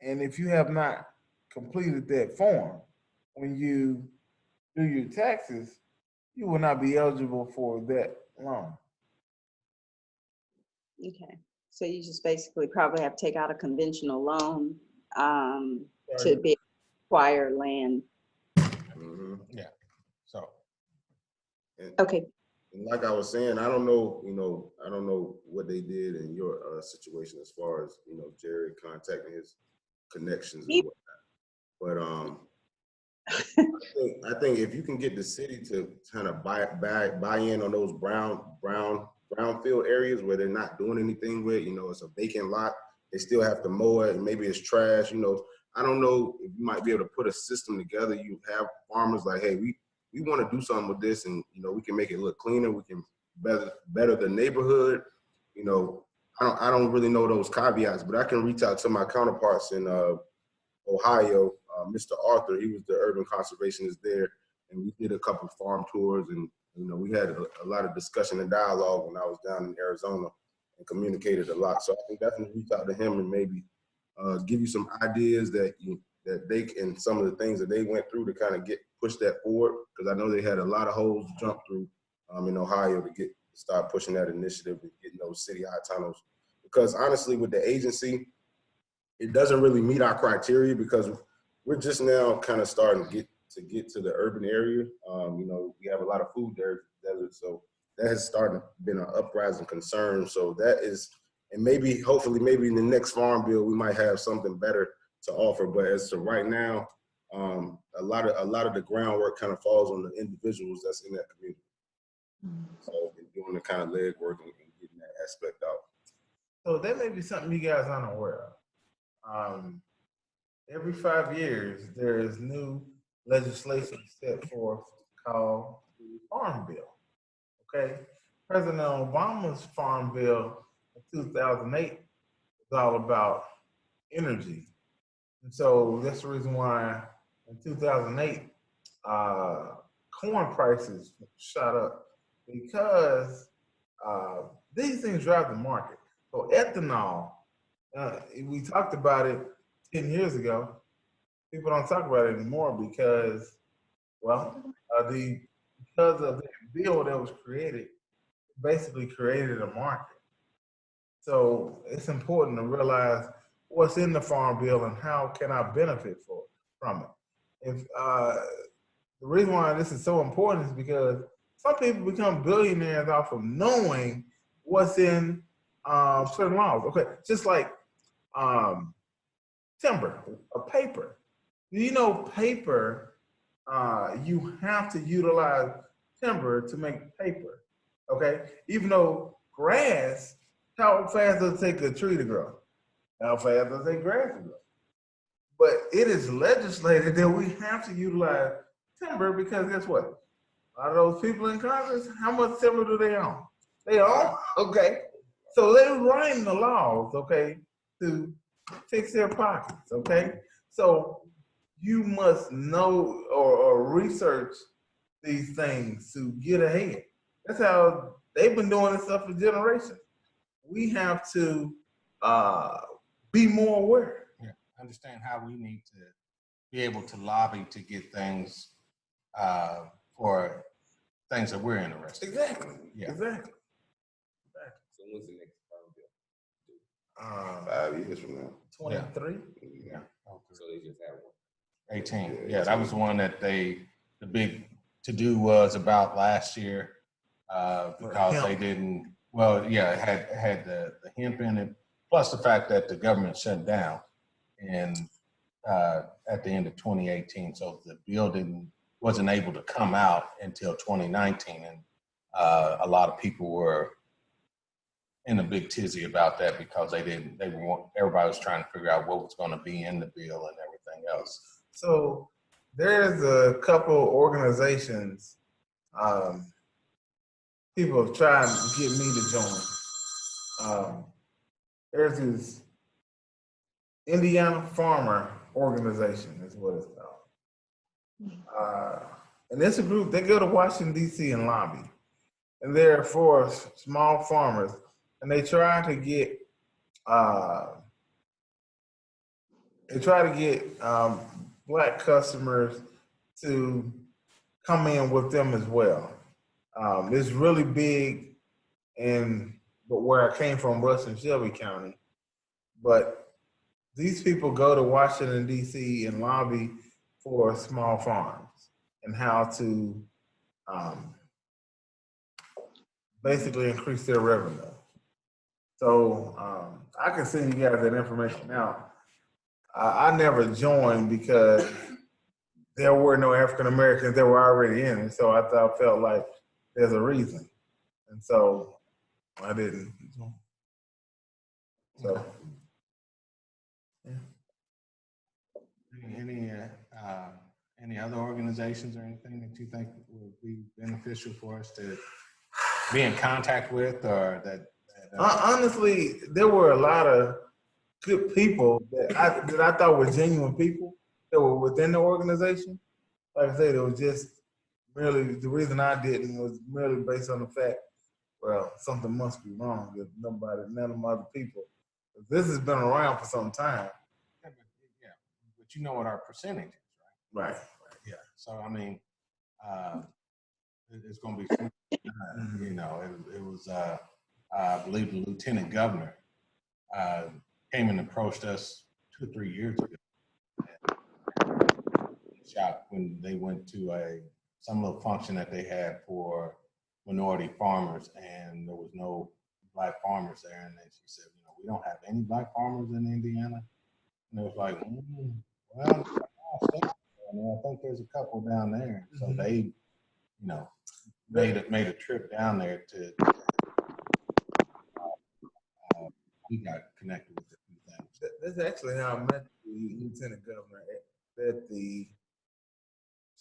And if you have not completed that form, when you do your taxes, you will not be eligible for that loan. Okay, so you just basically probably have to take out a conventional loan to be acquire land. Yeah. So. Okay. And like I was saying, I don't know, I don't know what they did in your situation as far as, Jerry contacting his connections and whatnot. But I think if you can get the city to kind of buy in on those brownfield areas where they're not doing anything with, it's a vacant lot, they still have to mow it, and maybe it's trash, I don't know if you might be able to put a system together. You have farmers like, hey, we want to do something with this, and we can make it look cleaner. We can better the neighborhood. I don't really know those caveats, but I can reach out to my counterparts in Ohio. Mr. Arthur, he was the urban conservationist there, and we did a couple of farm tours, and we had a lot of discussion and dialogue when I was down in Arizona, and communicated a lot. So I can definitely reach out to him and maybe give you some ideas that they and some of the things that they went through to kind of push that forward, because I know they had a lot of holes to jump through in Ohio to start pushing that initiative and getting those city high tunnels. Because honestly, with the agency, it doesn't really meet our criteria because we're just now kind of starting to get to the urban area. We have a lot of food deserts, so that has been an uprising concern. So that is, and maybe, hopefully, maybe in the next farm bill, we might have something better to offer. But as to right now, a lot of the groundwork kind of falls on the individuals that's in that community. So doing the kind of leg work and getting that aspect out. So that may be something you guys aren't aware of. Every 5 years, there is new legislation set forth called the Farm Bill. Okay, President Obama's Farm Bill in 2008 was all about energy, and so that's the reason why in 2008 corn prices shot up, because these things drive the market. So ethanol, we talked about it 10 years ago. People don't talk about it anymore because, well, because of the bill that was created, basically created a market. So it's important to realize what's in the Farm Bill and how can I benefit from it. If the reason why this is so important is because some people become billionaires off of knowing what's in certain laws. Okay, just like timber or paper. Do you know paper, you have to utilize timber to make paper, okay? Even though grass, how fast does it take a tree to grow? How fast does it take grass to grow? But it is legislated that we have to utilize timber because guess what? A lot of those people in Congress, how much timber do they own? They own, okay. So they're writing the laws, okay, to fix their pockets, okay? So you must know or research these things to get ahead. That's how they've been doing this stuff for generations. We have to be more aware. Yeah, understand how we need to be able to lobby to get things for things that we're interested in. Exactly. Yeah. Exactly. So when's the next farm bill? 5 years from now. 23. Yeah. So they just have one. 18. Yeah, that was the one that the big to-do was about last year because they didn't, well, yeah, it had the hemp in it, plus the fact that the government shut down and at the end of 2018. So the bill wasn't able to come out until 2019. And a lot of people were in a big tizzy about that because everybody was trying to figure out what was going to be in the bill and everything else. So there's a couple organizations people have tried to get me to join. There's this Indiana Farmer Organization is what it's called. And it's a group, they go to Washington, D.C. and lobby. And they're for small farmers. And they try to get Black customers to come in with them as well. It's really big but where I came from, Rush and Shelby County. But these people go to Washington, D.C. and lobby for small farms and how to basically increase their revenue. So I can send you guys that information out. I never joined because there were no African Americans that were already in it. So I felt like there's a reason. And so I didn't. So, yeah. Any other organizations or anything that you think would be beneficial for us to be in contact with, or that? Honestly, there were a lot of good people that I thought were genuine people that were within the organization. Like I said, it was just merely the reason I didn't was merely based on the fact, well, something must be wrong with none of my other people. This has been around for some time. Yeah, but you know what our percentage is, right? Right. Yeah. So I mean, it's going to be, you know, it was. I believe the lieutenant governor came and approached us 2 or 3 years ago. Shocked when they went to some little function that they had for minority farmers, and there was no Black farmers there. And then she said, you know, we don't have any Black farmers in Indiana. And it was like, well, I think there's a couple down there. So they, you know, made a trip down there to. We got connected with a few things. That's actually how I met the lieutenant governor.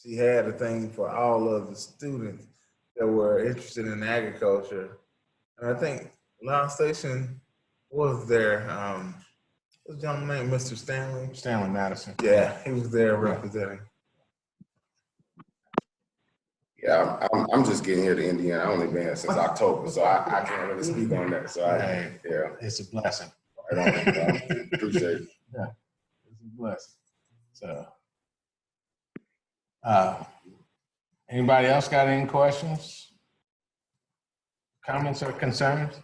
She had a thing for all of the students that were interested in agriculture, and I think Loud Station was there. What's the gentleman's name? Mr. Stanley. Stanley Madison. Yeah, he was there representing. Yeah, I'm just getting here to Indiana. I only been here since October, so I can't really speak on that. So yeah, it's a blessing. I don't appreciate it. Yeah, it's a blessing. So, anybody else got any questions, comments, or concerns?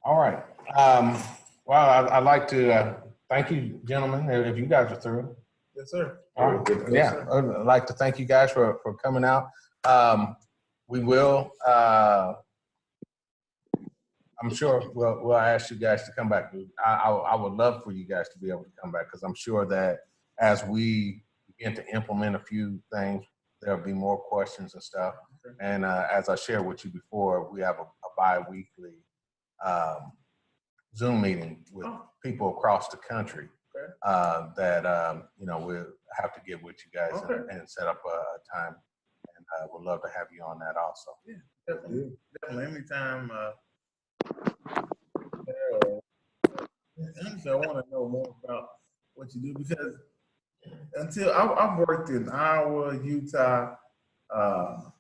All right. Well, I'd like to thank you, gentlemen, if you guys are through. Yes, sir. All right. Yeah, I'd like to thank you guys for coming out. We will, I'm sure we'll ask you guys to come back. I would love for you guys to be able to come back, because I'm sure that as we begin to implement a few things, there'll be more questions and stuff. Okay. And as I shared with you before, we have a bi-weekly Zoom meeting with people across the country that, you know, we'll have to get with you guys Okay. and set up a time. And we'd love to have you on that also. Yeah, definitely. Definitely. Anytime. Honestly, I want to know more about what you do because until I've worked in Iowa, Utah,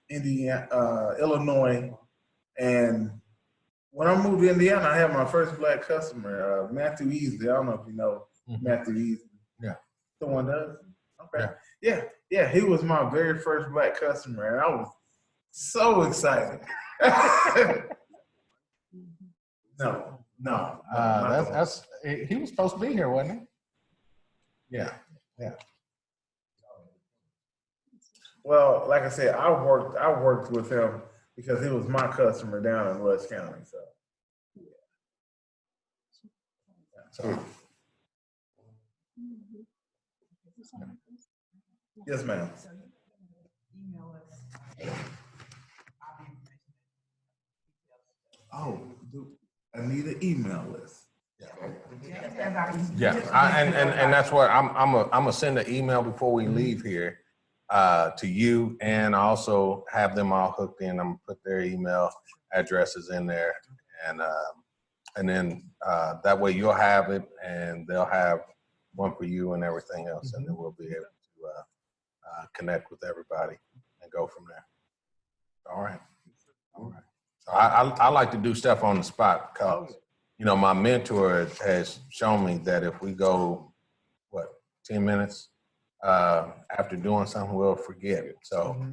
Indiana, Illinois, and when I moved to Indiana, I had my first black customer, Matthew Easley. I don't know if you know Matthew Easley. Yeah. Someone does? Okay. Yeah. He was my very first black customer, and I was so excited. No. That's he was supposed to be here, wasn't he? Yeah. Well, like I said, I worked with him because he was my customer down in Rush County. So yes, ma'am. Oh, I need an email list. Yeah, and that's what I'm gonna send an email before we leave here to you, and I also have them all hooked in. I'm gonna put their email addresses in there, and then that way you'll have it, and they'll have one for you and everything else, and then we'll be able to connect with everybody and go from there. All right. So I like to do stuff on the spot because, you know, my mentor has shown me that if we go, 10 minutes after doing something, we'll forget it. So,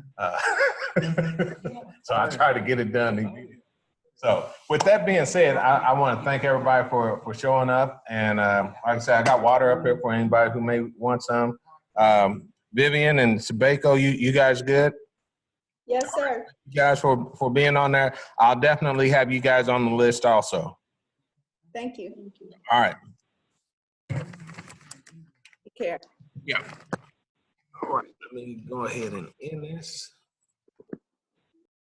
so I try to get it done immediately. So with that being said, I want to thank everybody for showing up. And like I said, I got water up here for anybody who may want some. Vivian and Sabeko, you guys good? Yes, sir. You guys for being on there. I'll definitely have you guys on the list also. Thank you. All right. Take care. Yeah. All right. Let me go ahead and end this.